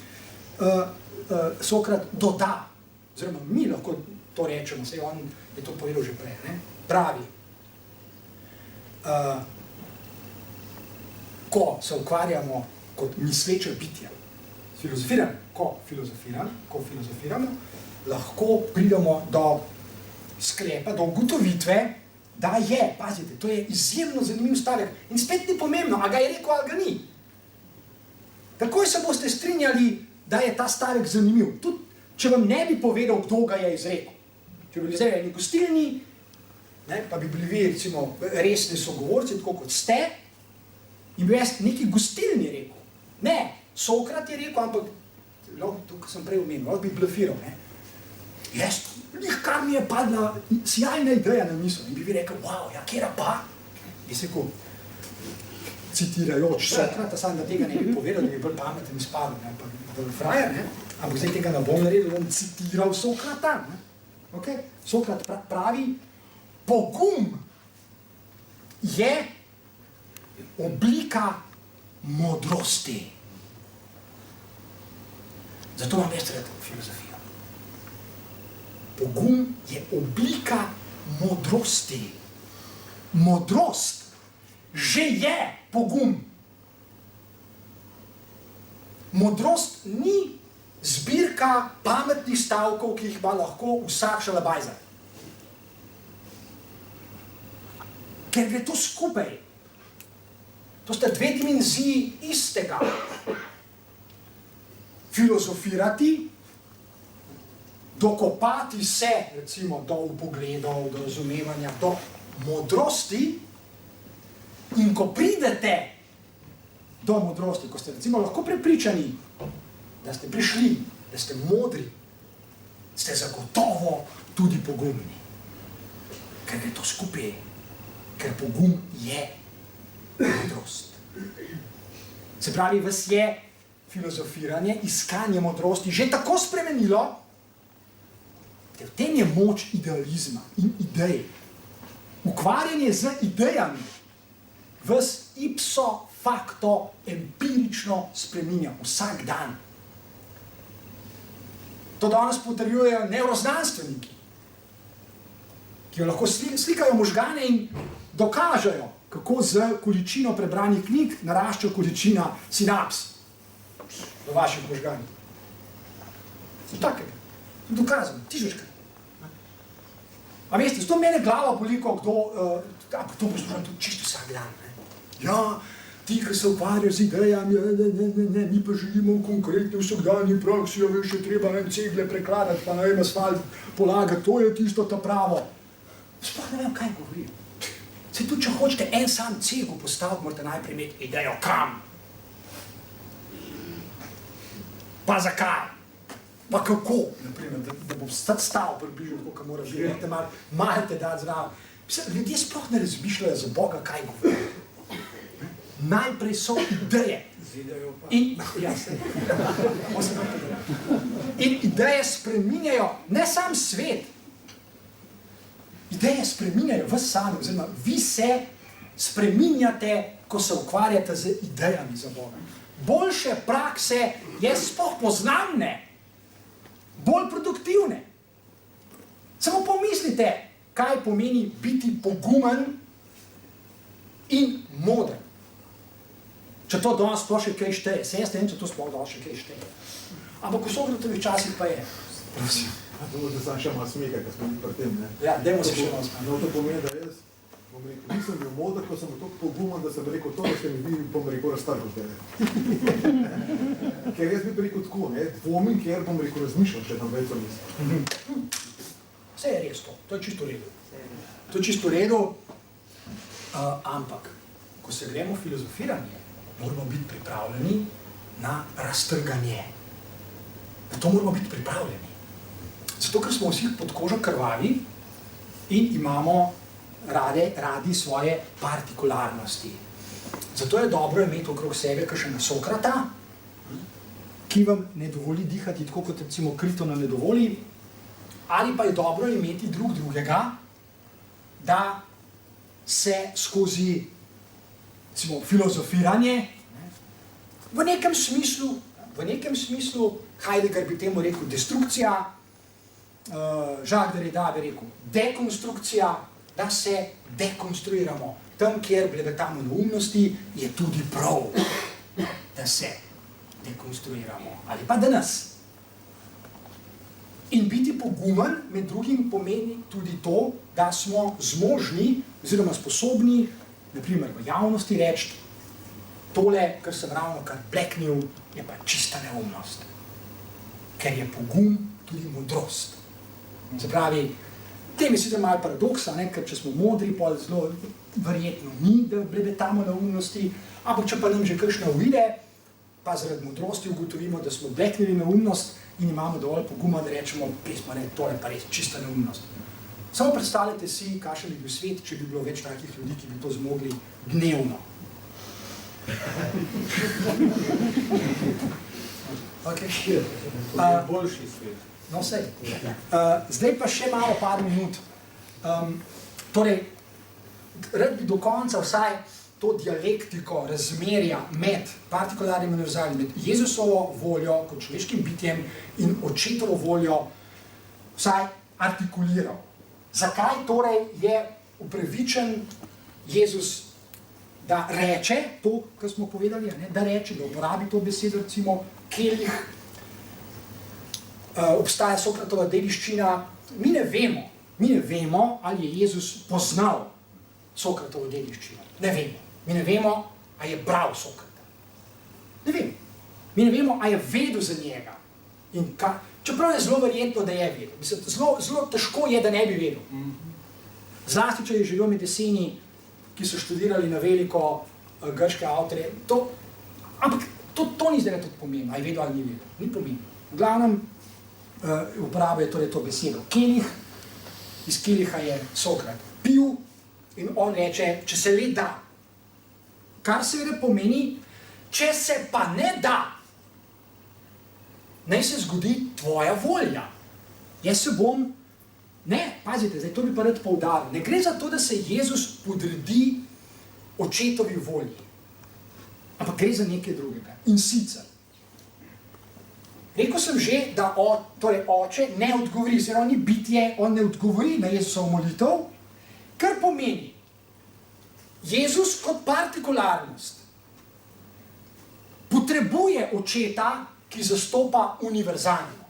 Sokrat doda, oziroma mi lahko to rečemo, saj on je to povedal že prej, ne? Pravi, ko se ukvarjamo kot misleče bitja, ko filozofiramo, lahko pridemo do sklepa, do ugotovitve, da je, pazite, to je izjemno zanimiv stavek in spet ni pomembno, a ga je rekel ali ga ni. Takoj se boste strinjali, da je ta stavek zanimiv. Tudi, če vam ne bi povedal, kdo ga je izrekel. Če bi bili zdaj eni gostilni, pa bi bili vi, recimo, resni sogovorci, tako kot ste, in bi jaz neki gostilni rekel. Ne, Sokrat je rekel, ampak tukaj sem prej omenil, bi blefiral. Jaz, kar mi je padla sjajna ideja na misel in bi rekel, wow, ja, kjera pa? Jaz rekel, citirajoč Sokrata, samo da tega ne bi povedal, da bi bolj pameten izpadel, ampak bolj frajer, ne? Ampak zdaj tega ne bom naredil, da bom citiral Sokrata. Ne? Okay? Sokrat pravi, pogum je oblika modrosti. Zato imam jaz rad filozofijo. Pogum je oblika modrosti. Modrost že je pogum. Modrost ni zbirka pametnih stavkov, ki jih ima lahko vsak šalabajzer. Ker gre to skupaj. To sta dve dimenziji istega. Filozofirati, dokopati se, recimo, do vpogledov, do razumevanja, do modrosti, in ko pridete do modrosti, ko ste recimo lahko prepričani, da ste prišli, da ste modri, ste zagotovo tudi pogumni. Ker gre to skupaj, ker pogum je modrost. Se pravi, vas je filozofiranje, iskanje modrosti že tako spremenilo, da v tem je moč idealizma in idej. Ukvarjanje z idejami vas ipso facto empirično spreminja vsak dan. To danes potrjujejo nevroznanstveniki, ki jo lahko slikajo možgane in dokažejo, kako z količino prebranih knjig narašča količina sinaps v vaših možganih. Takega. Dokazano, tisočkrat. A veste, zato mene glava boli, kdo, ampak to poslušam tudi čisto vsak dan. Ne? Ja, ti, ki se ukvarjajo z idejami, ne, mi pa želimo v konkretni vsakdanji praksi, ja, veš, je treba en cegle prekladati, pa ne vem, asfalt polagati, to je tisto ta pravo. Sploh ne vem, kaj govorim. Saj tudi, če hočete en sam cegel postaviti, morate najprej imeti idejo kam. Pa zakaj? Pa kako? Naprimer, da bom stal približno, kako mora biti, malite dati zraven. Ljudje sploh ne razmišljajo za Boga, kaj govorijo. Najprej so ideje. In ideje spreminjajo ne sam svet. Ideje spreminjajo vas sami, oziroma vi se spreminjate, ko se ukvarjate z idejami za Boga. Boljše prakse je sploh poznamne, bolj produktivne. Samo pomislite, kaj pomeni biti pogumen in moder. Če to danes sploh še kaj šteje. Se jaz ne vem, če to sploh danes še kaj šteje. Ampak v Sokratovih časih pa je. Prosim. To bo sam še malo smeka, ker smo pri tem, ne? Ja, dajmo se še malo smeka. No, to pomeni, da jaz, bom rekel, nisem bil moder, ko sem bil toliko pogumen, da sem rekel to, da ste mi bili, bom rekel, razstar kot tebe. Ker jaz bi rekel tako, ne, dvomim, ker bom rekel, razmišljam, če tam več mislim. Vse je res to je čisto v redu. To je čisto v redu, ampak, ko se gremo filozofiranje, moramo biti pripravljeni na raztrganje. Na to moramo biti pripravljeni. Zato, ker smo vsi pod kožo krvavi in imamo radi svoje partikularnosti. Zato je dobro imeti okrog sebe kakšnega Sokrata, ki vam ne dovoli dihati tako, kot recimo Kritona ne dovoli, ali pa je dobro imeti drugega, da se skozi recimo, filozofiranje v nekem smislu, Heidegger bi temu rekel destrukcija, Jacques Derrida bi rekel dekonstrukcija, da se dekonstruiramo. Tam, kjer blebetamo neumnosti, je tudi prav, da se dekonstruiramo. Ali pa da nas. In biti pogumen med drugim pomeni tudi to, da smo zmožni oziroma sposobni, naprimer v javnosti reči, tole, kar sem ravno kar bleknil, je pa čista neumnost. Ker je pogum tudi modrost. Se pravi, tem je sicer malo paradoksa, ne? Ker če smo modri, pa zelo verjetno ni, da blebetamo neumnosti, ampak če pa nam že kakšna uide, pa zaradi modrosti ugotovimo, da smo bleknili neumnost, in imamo dovolj poguma, da rečemo, pesma, ne, to je pa res čista neumnost. Samo predstavljajte si, kakšen bi bil svet, če bi bilo več takih ljudi, ki bi to zmogli dnevno. Okay. To je boljši svet. No, sej. Zdaj pa še malo par minut. Torej, rad bi do konca vsaj to dialektiko razmerja med partikularnim in univerzalnim, med Jezusovo voljo kot človeškim bitjem in očetovo voljo vsaj artikuliral. Zakaj torej je upravičen Jezus, da reče to, kar smo povedali, ne? Da reče, da uporabi to besedo, recimo kelih, obstaja Sokratova dediščina, mi ne vemo, ali je Jezus poznal Sokratovo dediščino. Ne vemo. Mi ne vemo, a je bral Sokrata. Ne vemo. Mi ne vemo, a je vedel za njega. Čeprav je zelo verjetno, da je vedel. Mislim, zelo težko je, da ne bi vedel. Zlasti, če je živel med jeseni, ki so študirali na veliko grške avtorje. Ampak to ni zdaj tudi pomembno, a je vedel ali ni vedel. Ni pomembno. V glavnem uporablja torej to besedo. Kelih, iz keliha je Sokrat pil in on reče, če se le da. Kar seveda pomeni, če se pa ne da, naj se zgodi tvoja volja. Jaz se bom, ne, pazite, zdaj to bi pa rad poudaril, ne gre za to, da se Jezus podredi očetovi volji, ampak gre za nekaj drugega. In sicer, rekel sem že, da torej oče ne odgovori, oziroma on ni bitje, on ne odgovori na Jezusovo molitev, kar pomeni, Jezus kot partikularnost potrebuje očeta, ki zastopa univerzalno.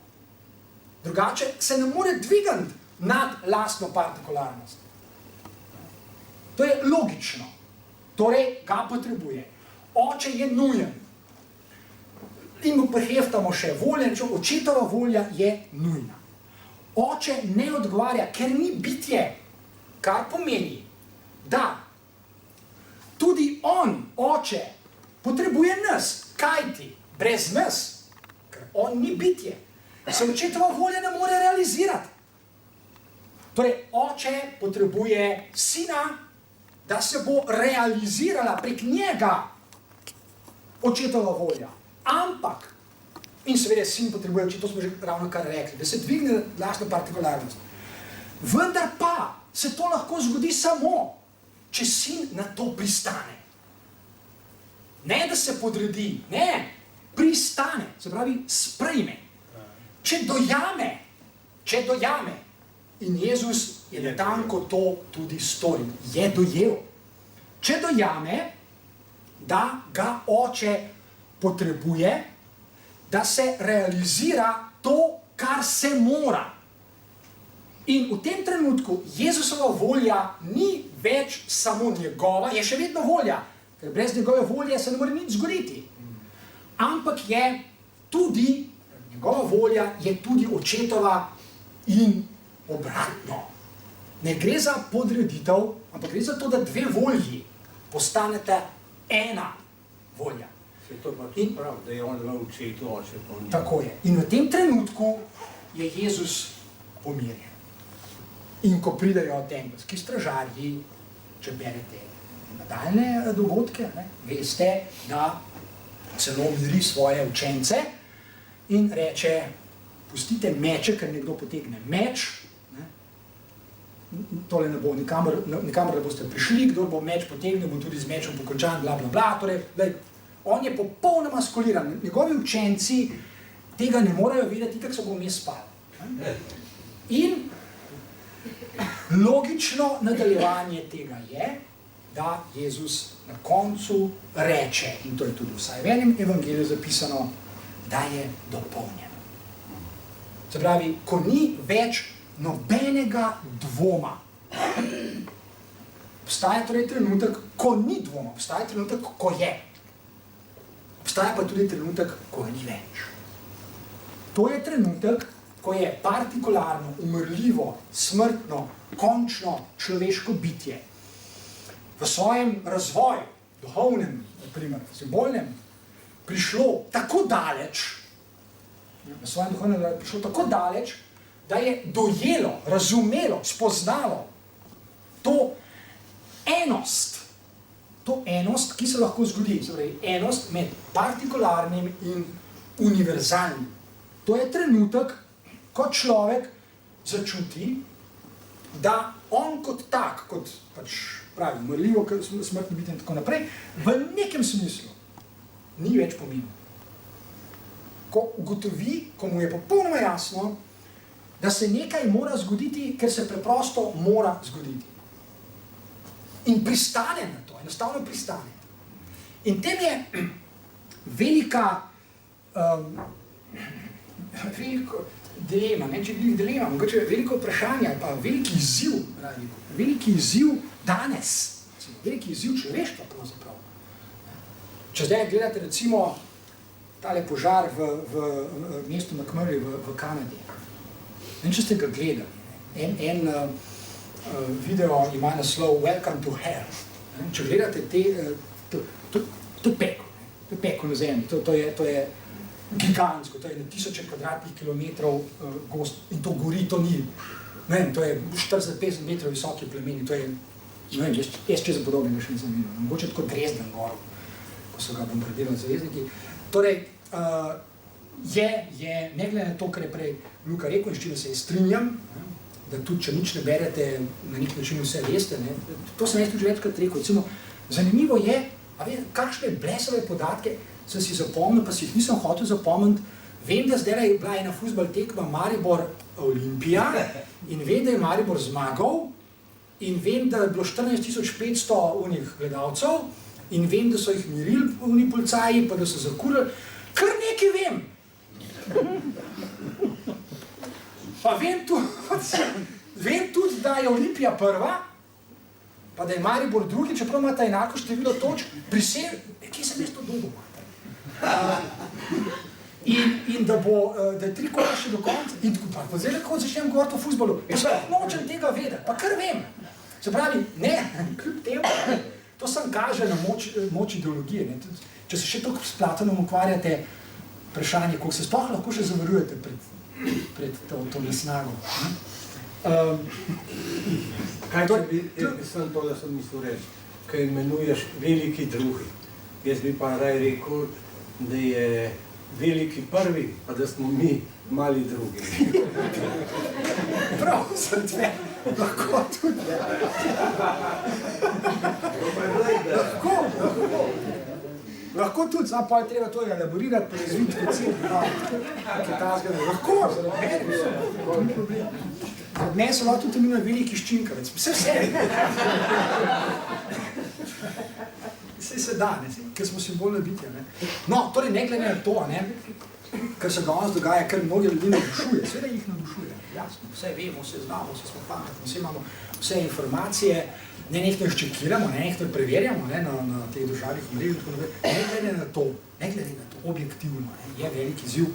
Drugače se ne more dvigati nad lastno partikularnost. To je logično. Torej ga potrebuje. Oče je nujen. In mu priheftamo še volje, očetova volja je nujna. Oče ne odgovarja, ker ni bitje, kar pomeni, da tudi on, oče, potrebuje nas, kajti brez nas, ker on ni bitje, se očetova volja ne more realizirati. Torej, oče potrebuje sina, da se bo realizirala prek njega očetova volja. Ampak, in seveda sin potrebuje očet, to smo že ravno kar rekli, da se dvigne lastno partikularnost. Vendar pa se to lahko zgodi samo, če sin na to pristane. Ne, da se podredi, ne, pristane, se pravi sprejme. Če dojame, in Jezus je natanko to tudi storil, je dojel. Če dojame, da ga oče potrebuje, da se realizira to, kar se mora. In v tem trenutku Jezusova volja ni več samo njegova, je še vedno volja, ker brez njegove volje se ne more nič zgoditi. Ampak je tudi, njegova volja je tudi očetova in obratno. Ne gre za podreditev, ampak gre za to, da dve volji postaneta ena volja. Se to pa tudi prav, da je on v očetu, oče pa ni. Tako je. In v tem trenutku je Jezus pomirjen. In ko pridejo tempeljski stražarji, če berete nadaljne dogodke, ne, veste, da celo miri svoje učence in reče, pustite meče, ker nekdo potegne meč, ne, tole ne bo nikamor ne boste prišli, kdo bo meč potegnil, bo tudi z mečem pokončan, bla, bla, bla, torej, on je popolnoma skoliran, njegovi učenci tega ne morejo vedeti, kako so bo vmes spali. In logično nadaljevanje tega je, da Jezus na koncu reče, in to je tudi vsaj v enem evangeliju zapisano, da je dopolnjeno. Se pravi, ko ni več nobenega dvoma. Obstaja torej trenutek, ko ni dvoma, obstaja trenutek, ko je. Obstaja pa tudi trenutek, ko ni več. To je trenutek, ko je partikularno, umrljivo, smrtno, končno človeško bitje v svojem razvoju, duhovnem, naprimer, simbolnem, prišlo tako daleč, na svojem duhovnem razvoju prišlo tako daleč, da je dojelo, razumelo, spoznalo to enost, ki se lahko zgodi, enost med partikularnim in univerzalnim. To je trenutek, ko človek začuti, da on kot tak, kot pač pravi, umrljivo, smrtno biti in tako naprej, v nekem smislu ni več pomembno. Ko ugotovi, ko mu je popolnoma jasno, da se nekaj mora zgoditi, ker se preprosto mora zgoditi. In pristane na to, enostavno pristane. In tem je velika dilema, če bi dilema, mogoče veliko vprašanje, ali pa veliki izziv danes, veliki izziv človeštva pravzaprav. Če zdaj gledate recimo tale požar v mestu McMurray v Kanadi. In če ste ga gledali, en video ima naslov Welcome to Hell. Če gledate to je peklo. To je peklo na zemlji. To je gigantsko, to je na 1000 kvadratnih kilometrov gost in to gori, to ni, ne vem, to je 40-50 metrov visoki plemeni, to je, ne vem, jaz čez podobnega še nisem videl, mogoče tako Dresden gor, ko so ga bombardirali zavezniki. Torej, je, ne glede na to, kar je prej Luka rekel, in s čim se strinjam, da tudi, če nič ne berete, na nek način vse veste, ne, to sem jaz tudi večkrat rekel, recimo, zanimivo je, kakšne blesave podatke sem si zapomnil, pa si jih nisem hotel zapomniti. Vem, da zdaj je bila ena fuzbal tekma Maribor-Olimpija in vem, da je Maribor zmagal in vem, da je bilo 14.500 unih gledalcev in vem, da so jih mirili uni policaji, pa da so zakurili. Kar nekaj vem. Pa vem tudi, da je Olimpija prva, pa da je Maribor drugi, čeprav imata enako število točk, kje sem jaz to dobil? In da je 3 kola še do konca, in pa zdaj lahko začnem govoriti o fuzbalu, pa sploh nočem tega vedeti, pa kar vem. Se pravi, ne, kljub temu, to sem kaže na moč ideologije. Ne. Če se še toliko s Platonom ukvarjate, vprašanje, koliko se sploh lahko še zavarujete pred to nesnago. Kaj če bi, sem to, da sem mislil reči, kaj imenuješ veliki drugi. Jaz bi pa raj rekel, da je veliki prvi, pa da smo mi mali drugi. Prav, sem tve, lahko tudi. Lahko tudi, samo pa je treba to elaborirati, pa razviti predvsem. Lahko, ni problem. Ne so lahko tudi imenujo veliki ščinkavec, vse. Vse se da, ker smo simbolne bitja. No, torej ne glede na to, kar se danes dogaja, kar mnogi ljudi navdušuje, seveda jih navdušuje, jasno, vse vemo, vse znamo, vse smo pametni, vse imamo vse informacije, ne nekaj ščekiramo, ne nekaj preverjamo na teh družbenih mrežah, ne glede na to, objektivno, je velik izziv,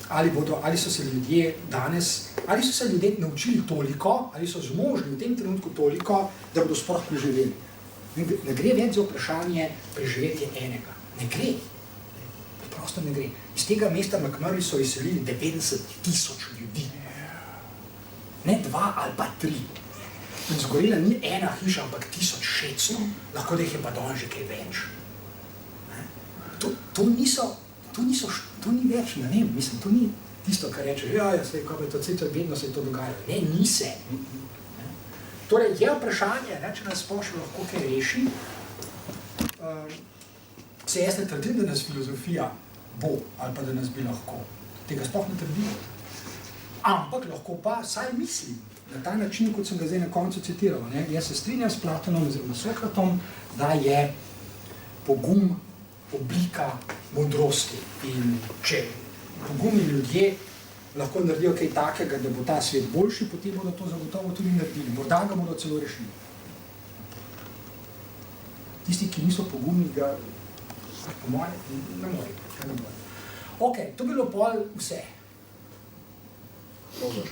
ali so se ljudje danes, ali so se ljudje naučili toliko, ali so zmožni v tem trenutku toliko, da bodo sploh preživeli. Ne gre več za vprašanje preživetje enega. Ne gre. Preprosto ne gre. Iz tega mesta McMurray so izselili 90,000 ljudi. Ne 2 ali pa 3. In zgorela ni ena hiša, ampak 1600. Lahko da jih je pa danes že kaj več. To ni več, ne vem, mislim, to ni tisto, kar reče, vedno se je to dogajalo. Ne, ni se. Torej, je vprašanje, če nas še lahko kaj reši, se jaz ne trdim, da nas filozofija bo, ali pa da nas bi lahko. Tega sploh ne trdim. Ampak lahko pa, saj mislim, na ta način, kot sem ga zdaj na koncu citiral, jaz se strinjam s Platonom oziroma Sokratom, da je pogum oblika modrosti. In če pogumni ljudje lahko naredijo kaj takega, da bo ta svet boljši, potem bodo to zagotovo tudi naredili. Morda ga bodo celo rešili. Tisti, ki niso pogumni, ga po moje ne more. Ok, to bi bilo pol vse. Dobro.